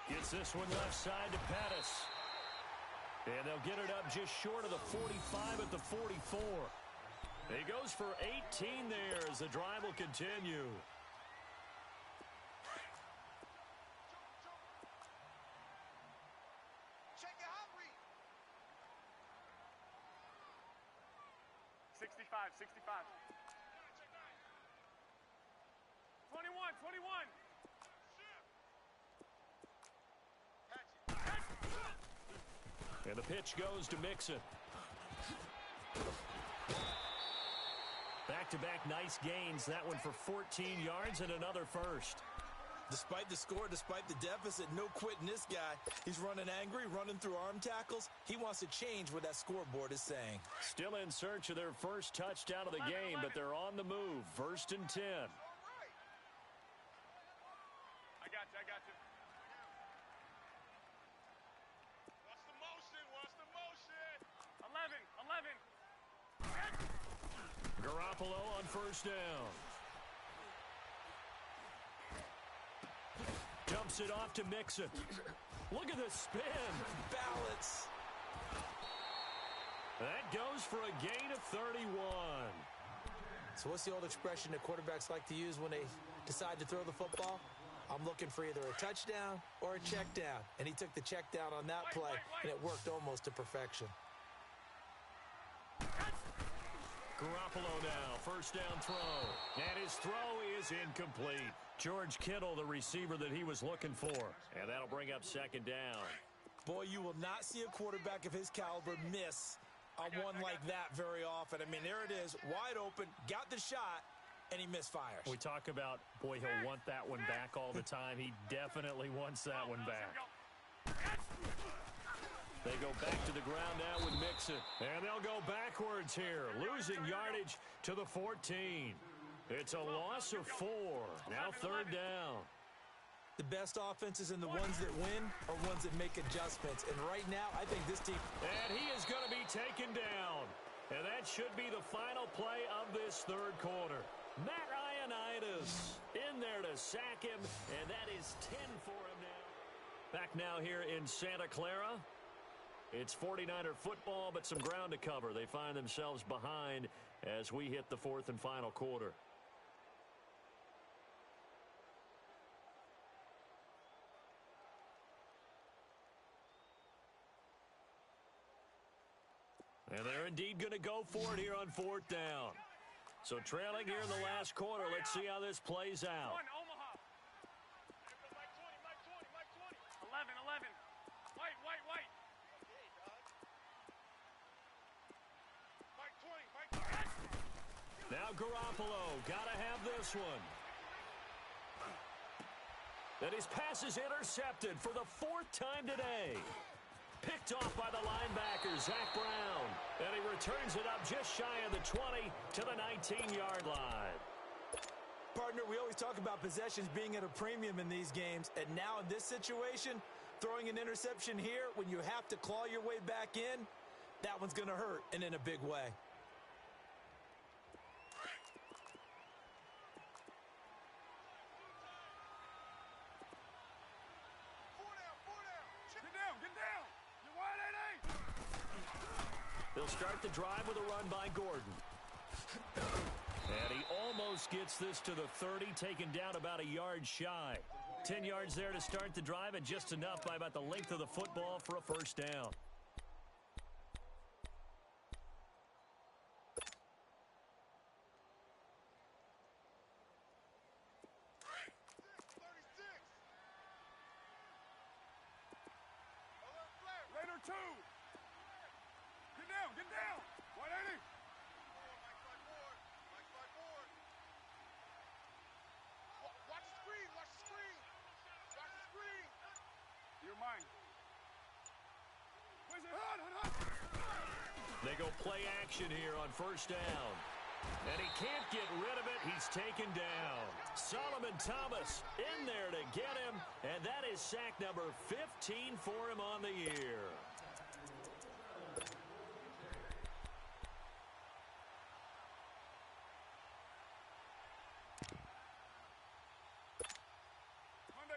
S4: Gets this one left side to Pettis. And they'll get it up just short of the 45 at the 44. He goes for 18 there as the drive will continue.
S6: Check your hot read.
S7: 65, 65. 21, 21.
S4: And the pitch goes to Mixon. Back-to-back nice gains. That one for 14 yards and another first.
S5: Despite the score, despite the deficit, no quitting this guy. He's running angry, running through arm tackles. He wants to change what that scoreboard is saying.
S4: Still in search of their first touchdown of the game, but they're on the move. 1st and 10.
S7: I got you. What's the motion? 11.
S4: Garoppolo on first down. Dumps it off to Mixon. Look at the spin.
S5: Balance.
S4: That goes for a gain of 31.
S5: So what's the old expression that quarterbacks like to use when they decide to throw the football? I'm looking for either a touchdown or a check down. And he took the check down on that play, and it worked almost to perfection.
S4: Garoppolo now, first down throw. And his throw is incomplete. George Kittle, the receiver that he was looking for. And that'll bring up 2nd down.
S5: Boy, you will not see a quarterback of his caliber miss a one like that very often. I mean, there it is, wide open, got the shot, and he misfires.
S4: We talk about, boy, he'll want that one back all the time. He definitely wants that one back. They go back to the ground now with Mixon. And they'll go backwards here, losing yardage to the 14. It's a loss of 4. Now 3rd down.
S5: The best offenses and the ones that win are ones that make adjustments. And right now, I think this team...
S4: And he is going to be taken down. And that should be the final play of this 3rd quarter. Matt Ioannidis in there to sack him, and that is 10 for him now. Back now here in Santa Clara. It's 49er football, but some ground to cover. They find themselves behind as we hit the 4th and final quarter. And they're indeed going to go for it here on 4th down. So trailing here in the last quarter. Let's see how this plays out.
S7: One, Omaha. Mike 20. 11. White. Mike 20.
S4: Now Garoppolo, gotta have this one. And his pass is intercepted for the 4th time today. Picked off by the linebacker, Zach Brown. And he returns it up just shy of the 20 to the 19-yard line.
S5: Partner, we always talk about possessions being at a premium in these games. And now in this situation, Throwing an interception here when you have to claw your way back in, that one's going to hurt, and in a big way.
S7: Get down. You're wide 8-8.
S4: They'll start the drive with a run by Gordon. And he almost gets this to the 30, taken down about a yard shy. 10 yards there to start the drive, and just enough by about the length of the football for a first down.
S7: Later 2. Get down. Wide 80. Watch the screen. You're mine. Where's it? Hot.
S4: They go play action here on first down. And he can't get rid of it. He's taken down. Solomon Thomas in there to get him. And that is sack number 15 for him on the year.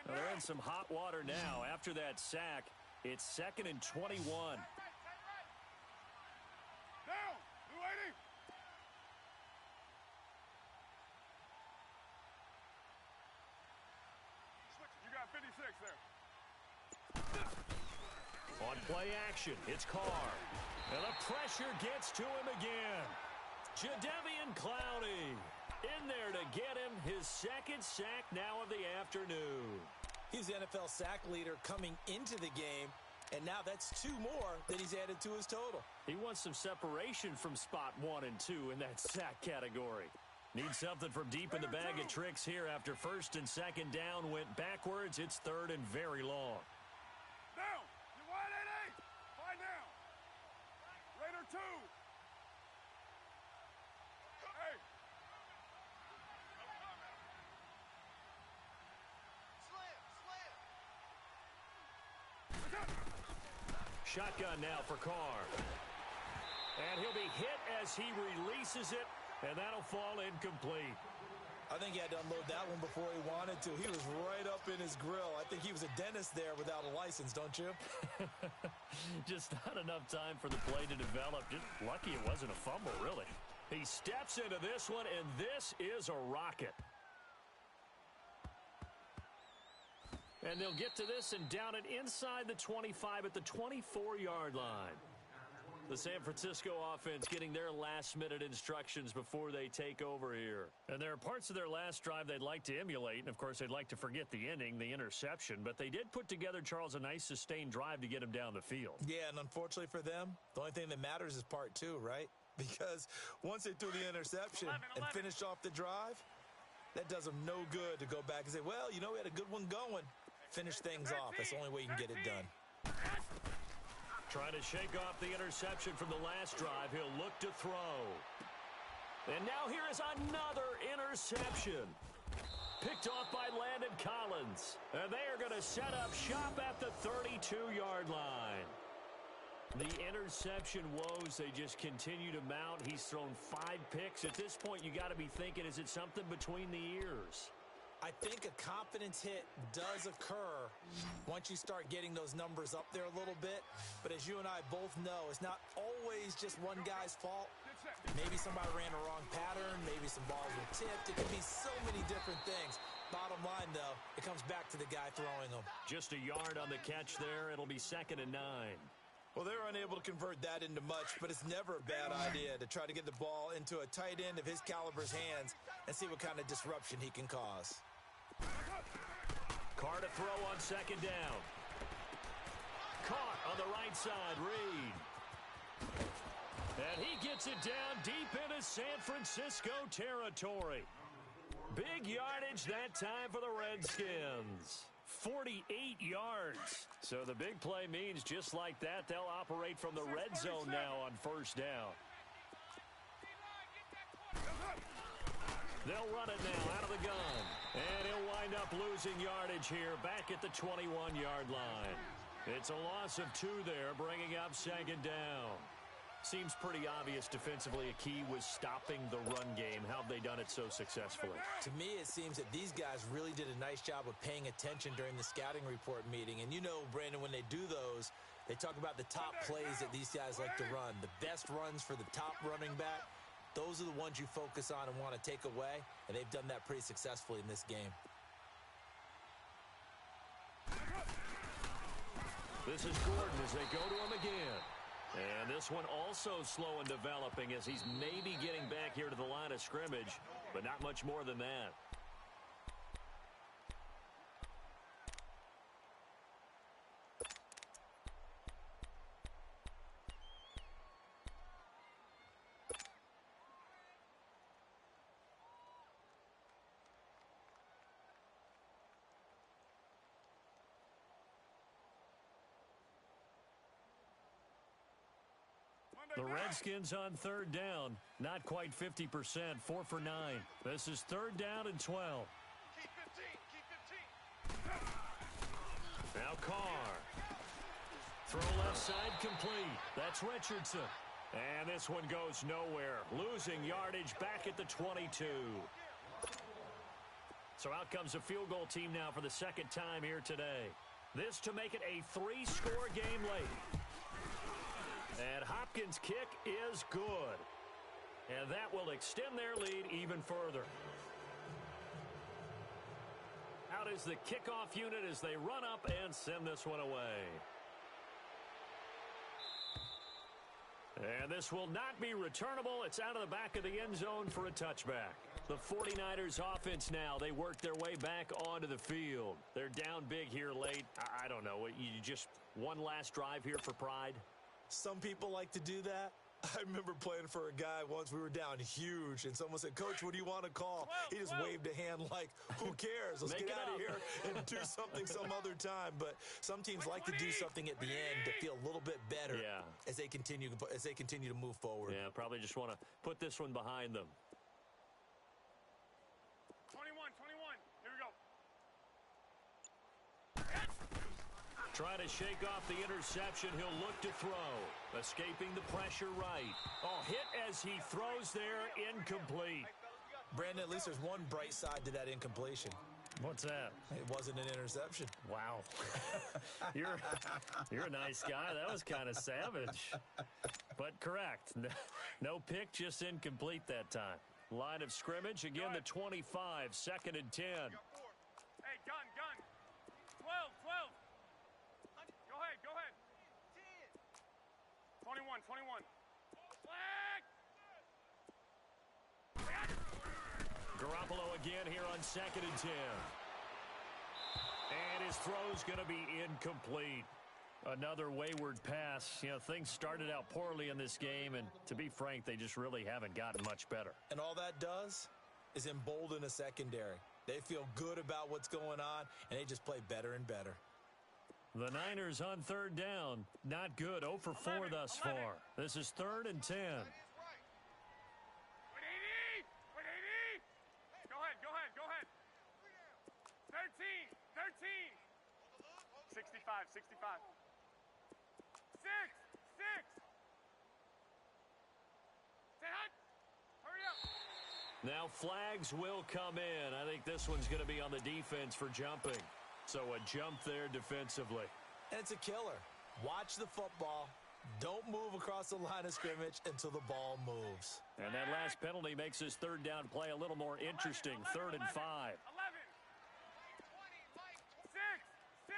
S4: Well, they're in some hot water now. After that sack, it's 2nd and 21.
S7: Down. New 80. You got 56 there.
S4: On play action, it's Carr. And the pressure gets to him again. Jadeveon Clowney in there to get him his 2nd sack now of the afternoon.
S5: He's the NFL sack leader coming into the game, and now that's 2 more that he's added to his total.
S4: He wants some separation from spot 1 and 2 in that sack category. Needs something from deep in the bag of tricks here after 1st and 2nd down went backwards. It's 3rd and very long.
S7: Down. You're wide 8-8. Find down. Raider 2. Hey.
S4: Shotgun now for Carr. And he'll be hit as he releases it, and that'll fall incomplete.
S5: I think he had to unload that one before he wanted to. He was right up in his grill. I think he was a dentist there without a license, don't you?
S4: Just not enough time for the play to develop. Just lucky it wasn't a fumble, really. He steps into this one, and this is a rocket. And they'll get to this and down it inside the 25 at the 24-yard line. The San Francisco offense getting their last-minute instructions before they take over here. And there are parts of their last drive they'd like to emulate, and, of course, they'd like to forget the ending, the interception. But they did put together, Charles, a nice sustained drive to get him down the field.
S5: Yeah, and unfortunately for them, the only thing that matters is part 2, right? Because once they threw the interception and finished off the drive, that does them no good to go back and say, well, you know, we had a good one going. Finish things off. That's the only way you can get it done.
S4: Trying to shake off the interception from the last drive. He'll look to throw. And now here is another interception. Picked off by Landon Collins. And they are going to set up shop at the 32-yard line. The interception woes, they just continue to mount. He's thrown 5 picks. At this point, you got to be thinking, is it something between the ears?
S5: I think a confidence hit does occur once you start getting those numbers up there a little bit. But as you and I both know, it's not always just one guy's fault. Maybe somebody ran a wrong pattern. Maybe some balls were tipped. It could be so many different things. Bottom line, though, it comes back to the guy throwing them.
S4: Just a yard on the catch there. It'll be 2nd and 9.
S5: Well, they're unable to convert that into much, but it's never a bad idea to try to get the ball into a tight end of his caliber's hands and see what kind of disruption he can cause.
S4: Carr to throw on 2nd down. Caught on the right side, Reed. And he gets it down deep into San Francisco territory. Big yardage that time for the Redskins. 48 yards. So the big play means just like that, they'll operate from the red zone now on 1st down. They'll run it now out of the gun. And he'll wind up losing yardage here back at the 21-yard line. It's a loss of 2 there, bringing up second down. Seems pretty obvious defensively a key was stopping the run game. How have they done it so successfully?
S5: To me, it seems that these guys really did a nice job of paying attention during the scouting report meeting. And you know, Brandon, when they do those, they talk about the top plays that these guys like to run. The best runs for the top running back, those are the ones you focus on and want to take away. And they've done that pretty successfully in this game.
S4: This is Gordon as they go to him again. And this one also slow in developing as he's maybe getting back here to the line of scrimmage, but not much more than that. The Redskins on third down, not quite 50%, 4 for 9. This is third down and 12.
S6: Keep 15, keep 15.
S4: Now Carr. Throw left side complete. That's Richardson. And this one goes nowhere. Losing yardage back at the 22. So out comes a field goal team now for the second time here today. This to make it a 3-score game late. And Hopkins' kick is good. And that will extend their lead even further. Out is the kickoff unit as they run up and send this one away. And this will not be returnable. It's out of the back of the end zone for a touchback. The 49ers offense now, they work their way back onto the field. They're down big here late. I don't know. You just one last drive here for pride?
S5: Some people like to do that. I remember playing for a guy once. We were down huge, and someone said, "Coach, what do you want to call?" He just waved a hand like, who cares? Let's get out of here and do something some other time. But some teams like to do something at the end to feel a little bit better as they continue to move forward.
S4: Yeah, probably just want to put this one behind them.
S7: 21, here we go.
S4: Trying to shake off the interception. He'll look to throw. Escaping the pressure right. Oh, hit as he throws there. Incomplete.
S5: Brandon, at least there's one bright side to that incompletion.
S4: What's that?
S5: It wasn't an interception.
S4: Wow. You're a nice guy. That was kind of savage. But correct. No pick, just incomplete that time. Line of scrimmage. Again, the 25. Second and 10.
S7: Hey, gun. 12. Go ahead. 21. Flag!
S4: Garoppolo again here on second and 10. And his throw's going to be incomplete. Another wayward pass. You know, things started out poorly in this game, and to be frank, they just really haven't gotten much better.
S5: And all that does is embolden a secondary. They feel good about what's going on, and they just play better and better.
S4: The Niners on third down. Not good. 0 for 4 thus far. This is third and 10.
S7: 180! Go ahead. 13. 65. 6. Hurry up.
S4: Now flags will come in. I think this one's going to be on the defense for jumping. So a jump there defensively.
S5: And it's a killer. Watch the football. Don't move across the line of scrimmage until the ball moves.
S4: And that last penalty makes his third down play a little more interesting. 3rd and 5.
S7: 11. 6.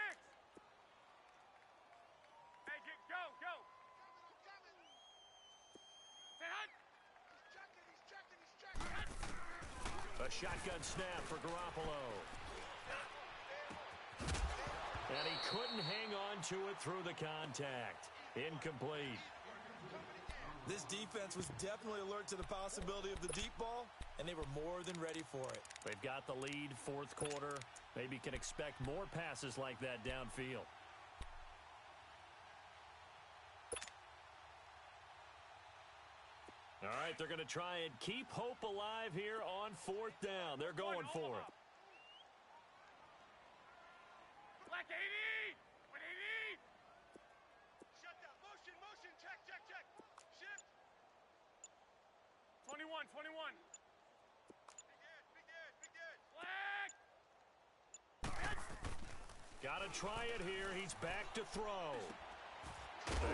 S7: Hey, go.
S4: A shotgun snap for Garoppolo. And he couldn't hang on to it through the contact. Incomplete.
S5: This defense was definitely alert to the possibility of the deep ball, and they were more than ready for it.
S4: They've got the lead, 4th quarter. Maybe can expect more passes like that downfield. All right, they're going to try and keep hope alive here on 4th down. They're going for it.
S7: Black 80! 180! 21, 21.
S4: Got to try it here. He's back to throw.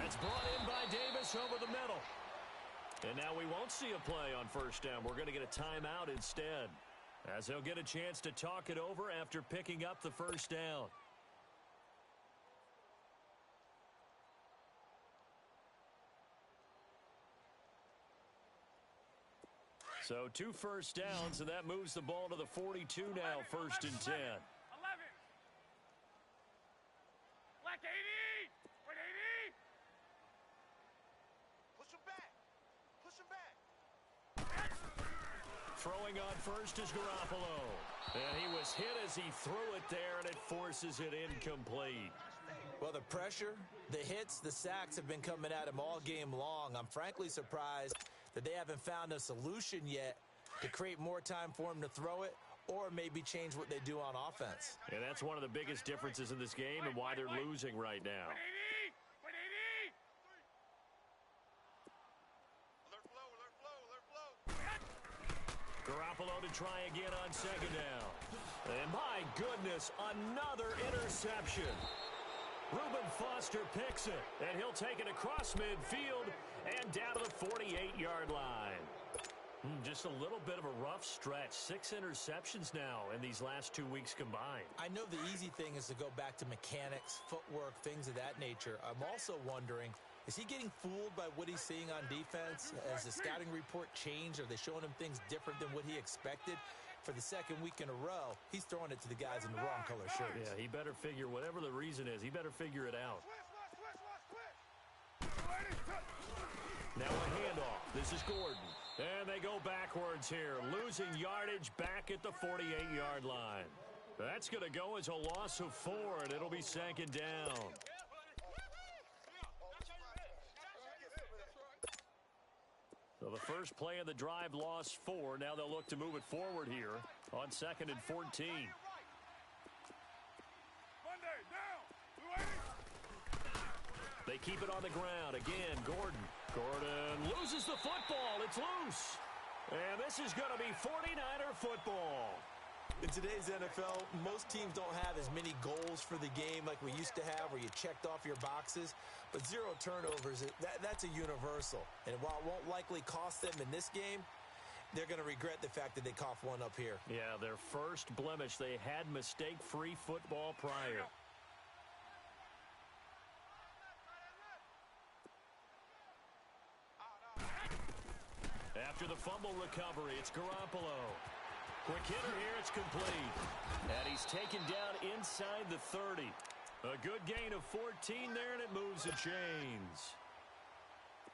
S4: That's brought in by Davis over the middle. And now we won't see a play on first down. We're going to get a timeout instead, as he'll get a chance to talk it over after picking up the first down. So 2 first downs, and that moves the ball to the 42 now, 1st and 10.
S7: 11. Black 80. Wait, 80.
S6: Push him back. Push him back.
S4: Throwing on first is Garoppolo. And he was hit as he threw it there, and it forces it incomplete.
S5: Well, the pressure, the hits, the sacks have been coming at him all game long. I'm frankly surprised that they haven't found a solution yet to create more time for him to throw it or maybe change what they do on offense.
S4: And that's one of the biggest differences in this game and why they're losing right now.
S7: Wait, 80.
S6: Alert flow, alert flow, alert flow.
S4: Garoppolo to try again on 2nd down. And my goodness, another interception. Reuben Foster picks it, and he'll take it across midfield and down to the 48-yard line. Just a little bit of a rough stretch. 6 interceptions now in these last 2 weeks combined.
S5: I know the easy thing is to go back to mechanics, footwork, things of that nature. I'm also wondering, is he getting fooled by what he's seeing on defense? Has the scouting report changed? Are they showing him things different than what he expected? For the 2nd week in a row, he's throwing it to the guys in the wrong color shirts.
S4: Yeah, he better figure, whatever the reason is, he better figure it out. Now a handoff. This is Gordon. And they go backwards here, losing yardage back at the 48-yard line. That's going to go as a loss of 4, and it'll be 2nd down. So the first play of the drive lost 4. Now they'll look to move it forward here on 2nd and 14.
S7: Monday, down.
S4: They keep it on the ground. Again, Gordon. Gordon loses the football. It's loose. And this is going to be 49er football.
S5: In today's NFL, most teams don't have as many goals for the game like we used to have where you checked off your boxes. But 0 turnovers, that's a universal. And while it won't likely cost them in this game, they're going to regret the fact that they coughed one up here.
S4: Yeah, their first blemish. They had mistake-free football prior. After the fumble recovery, it's Garoppolo. Quick hitter here, it's complete. And he's taken down inside the 30. A good gain of 14 there, and it moves the chains.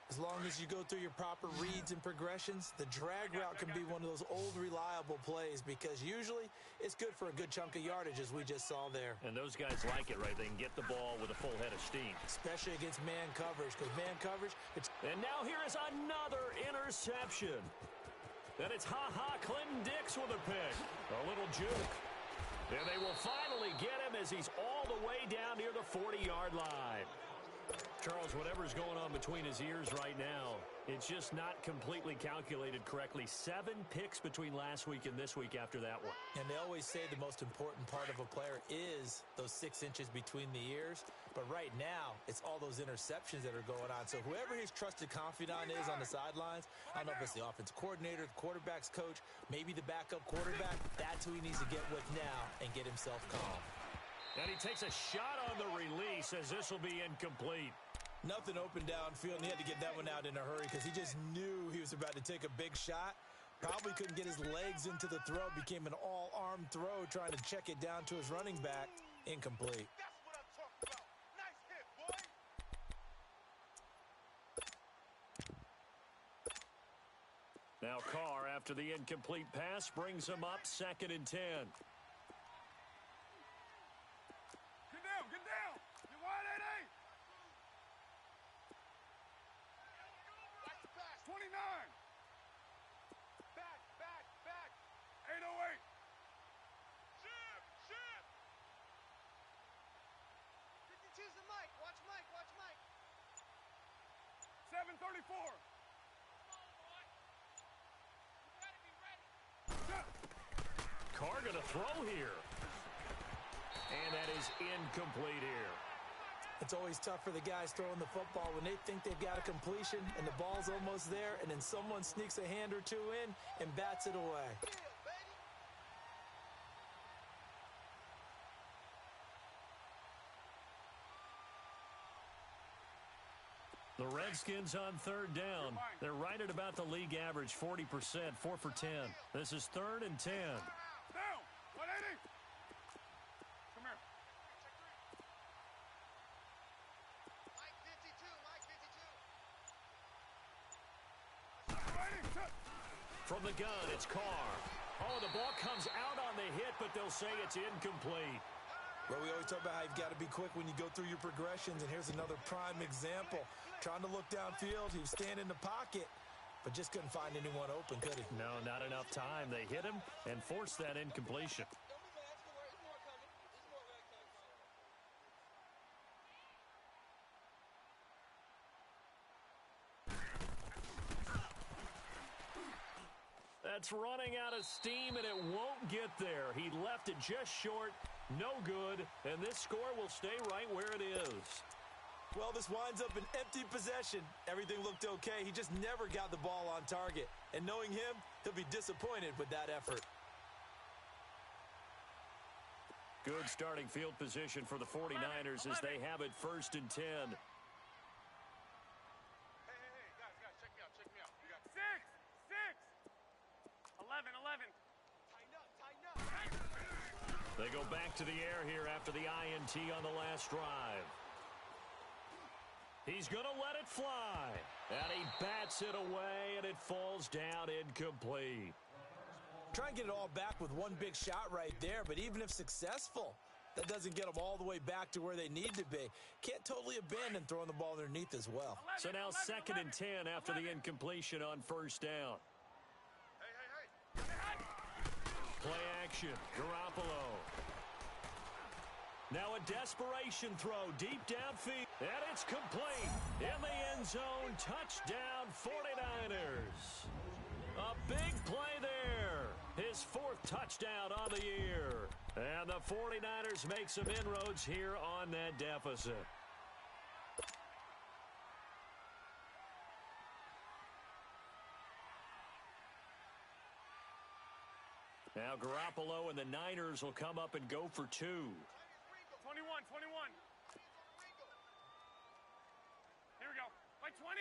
S5: As long as you go through your proper reads and progressions, the drag route can be one of those old reliable plays because usually it's good for a good chunk of yardage as we just saw there.
S4: And those guys like it, right? They can get the ball with a full head of steam.
S5: Especially against man coverage because man coverage...
S4: And now here is another interception. And it's Clinton Dix with a pick. A little juke. And they will finally get him as he's all the way down near the 40-yard line. Charles, whatever's going on between his ears right now, it's just not completely calculated correctly. 7 picks between last week and this week after that one.
S5: And they always say the most important part of a player is those 6 inches between the ears. But right now, it's all those interceptions that are going on. So whoever his trusted confidant is on the sidelines, I don't know if it's the offensive coordinator, the quarterback's coach, maybe the backup quarterback, that's who he needs to get with now and get himself calm.
S4: And he takes a shot on the release as this will be incomplete.
S5: Nothing open downfield, and he had to get that one out in a hurry because he just knew he was about to take a big shot. Probably couldn't get his legs into the throw. Became an all-arm throw trying to check it down to his running back. Incomplete.
S6: That's what I'm talking about. Nice hit, boy.
S4: Now Carr, after the incomplete pass, brings him up 2nd and 10.
S7: Get down. You wide, 80.
S6: Watch the pass.
S7: 29.
S6: Back.
S7: 808.
S6: Ship. 52's the Mike. Watch Mike.
S7: 734.
S4: Carr going to throw here. And that is incomplete here.
S5: It's always tough for the guys throwing the football when they think they've got a completion and the ball's almost there, and then someone sneaks a hand or two in and bats it away.
S4: The Redskins on third down. They're right at about the league average, 40%, 4 for 10. This is 3rd and 10.
S7: Down. 180. Come here.
S6: Mike 52, Mike 52.
S4: From the gun, it's Carr. Oh, the ball comes out on the hit, but they'll say it's incomplete.
S5: Well, we always talk about how you've got to be quick when you go through your progressions, and here's another prime example. Trying to look downfield, he was standing in the pocket, but just couldn't find anyone open, could he?
S4: No, not enough time. They hit him and forced that incompletion. That's running out of steam, and it won't get there. He left it just short, no good, and this score will stay right where it is.
S5: Well, this winds up an empty possession. Everything looked okay. He just never got the ball on target. And knowing him, he'll be disappointed with that effort.
S4: Good starting field position for the 49ers as they have it 1st and 10.
S7: Hey, guys, check me out, You got 6. 11.
S6: Tighten up.
S4: They go back to the air here after the INT on the last drive. He's going to let it fly. And he bats it away, and it falls down incomplete.
S5: Try and get it all back with one big shot right there, but even if successful, that doesn't get them all the way back to where they need to be. Can't totally abandon throwing the ball underneath as well.
S4: So now 2nd and 10 after the incompletion on 1st down.
S7: Hey.
S4: Play action, Garoppolo. Now a desperation throw deep downfield, and it's complete. In the end zone, touchdown 49ers. A big play there. His 4th touchdown on the year. And the 49ers make some inroads here on that deficit. Now Garoppolo and the Niners will come up and go for 2.
S7: 21. Here we go. By 20.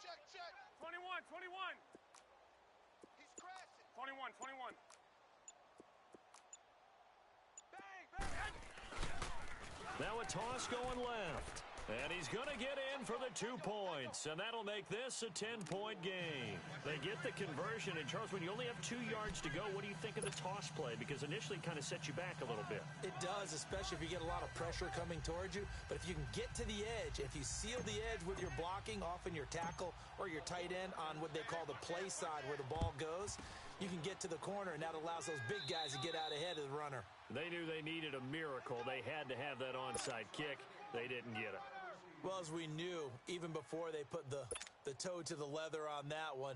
S6: Check.
S7: 21.
S6: He's crashing.
S7: 21.
S6: Bang.
S4: Now a toss going left. And he's going to get in for the 2 points, and that'll make this a 10-point game. They get the conversion, and Charles, when you only have 2 yards to go, what do you think of the toss play? Because initially it kind of sets you back a little bit. It
S5: does, especially if you get a lot of pressure coming towards you. But if you can get to the edge, if you seal the edge with your blocking, often your tackle or your tight end on what they call the play side where the ball goes, you can get to the corner, and that allows those big guys to get out ahead of the runner.
S4: They knew they needed a miracle. They had to have that onside kick. They didn't get it.
S5: Well, as we knew, even before they put the toe to the leather on that one,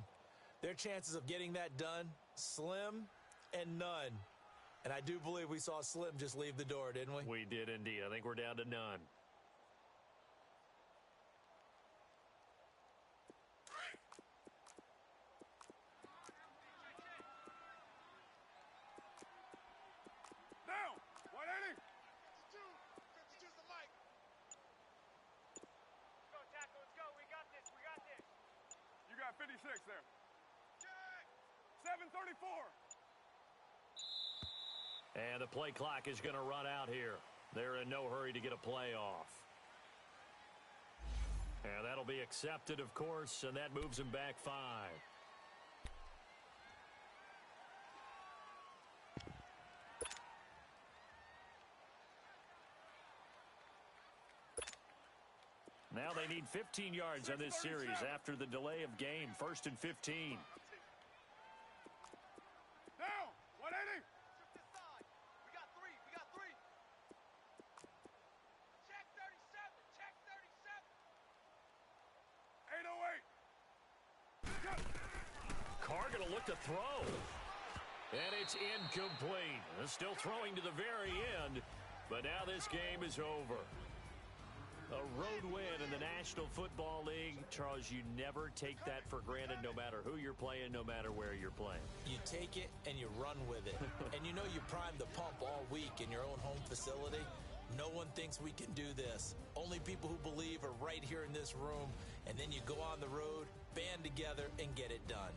S5: their chances of getting that done, slim and none. And I do believe we saw Slim just leave the door, didn't we?
S4: We did indeed. I think we're down to none.
S7: Down. 180.
S6: 52's the mic.
S7: Go, tackle. Let's go. We got this. You got 56 there.
S6: Check.
S7: 7:34.
S4: And the play clock is going to run out here. They're in no hurry to get a play off. And that'll be accepted, of course, and that moves them back 5. Now they need 15 yards on this series after the delay of game. 1st and 15.
S7: Down. 180.
S6: Shift this side. We got three. Check 37.
S7: 808. Cut.
S4: going to look to throw. And it's incomplete. Still throwing to the very end, but now this game is over. A road win in the National Football League. Charles, you never take that for granted, no matter who you're playing, no matter where you're playing.
S5: You take it and you run with it. And you know you primed the pump all week in your own home facility. No one thinks we can do this. Only people who believe are right here in this room. And then you go on the road, band together, and get it done.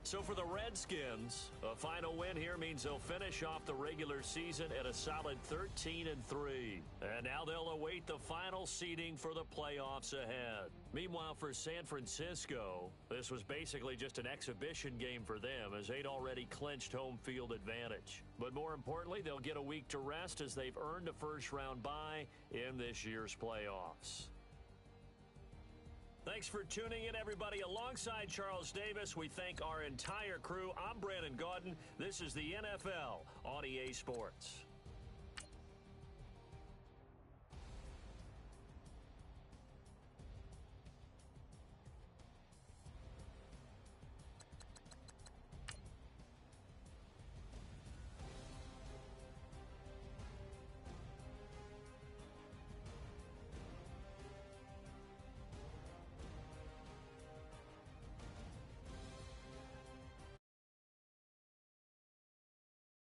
S4: So for the Redskins, a final win here means they'll finish off the regular season at a solid 13-3. And now they'll await the final seeding for the playoffs ahead. Meanwhile, for San Francisco, this was basically just an exhibition game for them as they'd already clinched home field advantage. But more importantly, they'll get a week to rest as they've earned a first-round bye in this year's playoffs. Thanks for tuning in, everybody. Alongside Charles Davis, we thank our entire crew. I'm Brandon Gaudin. This is the NFL on EA Sports.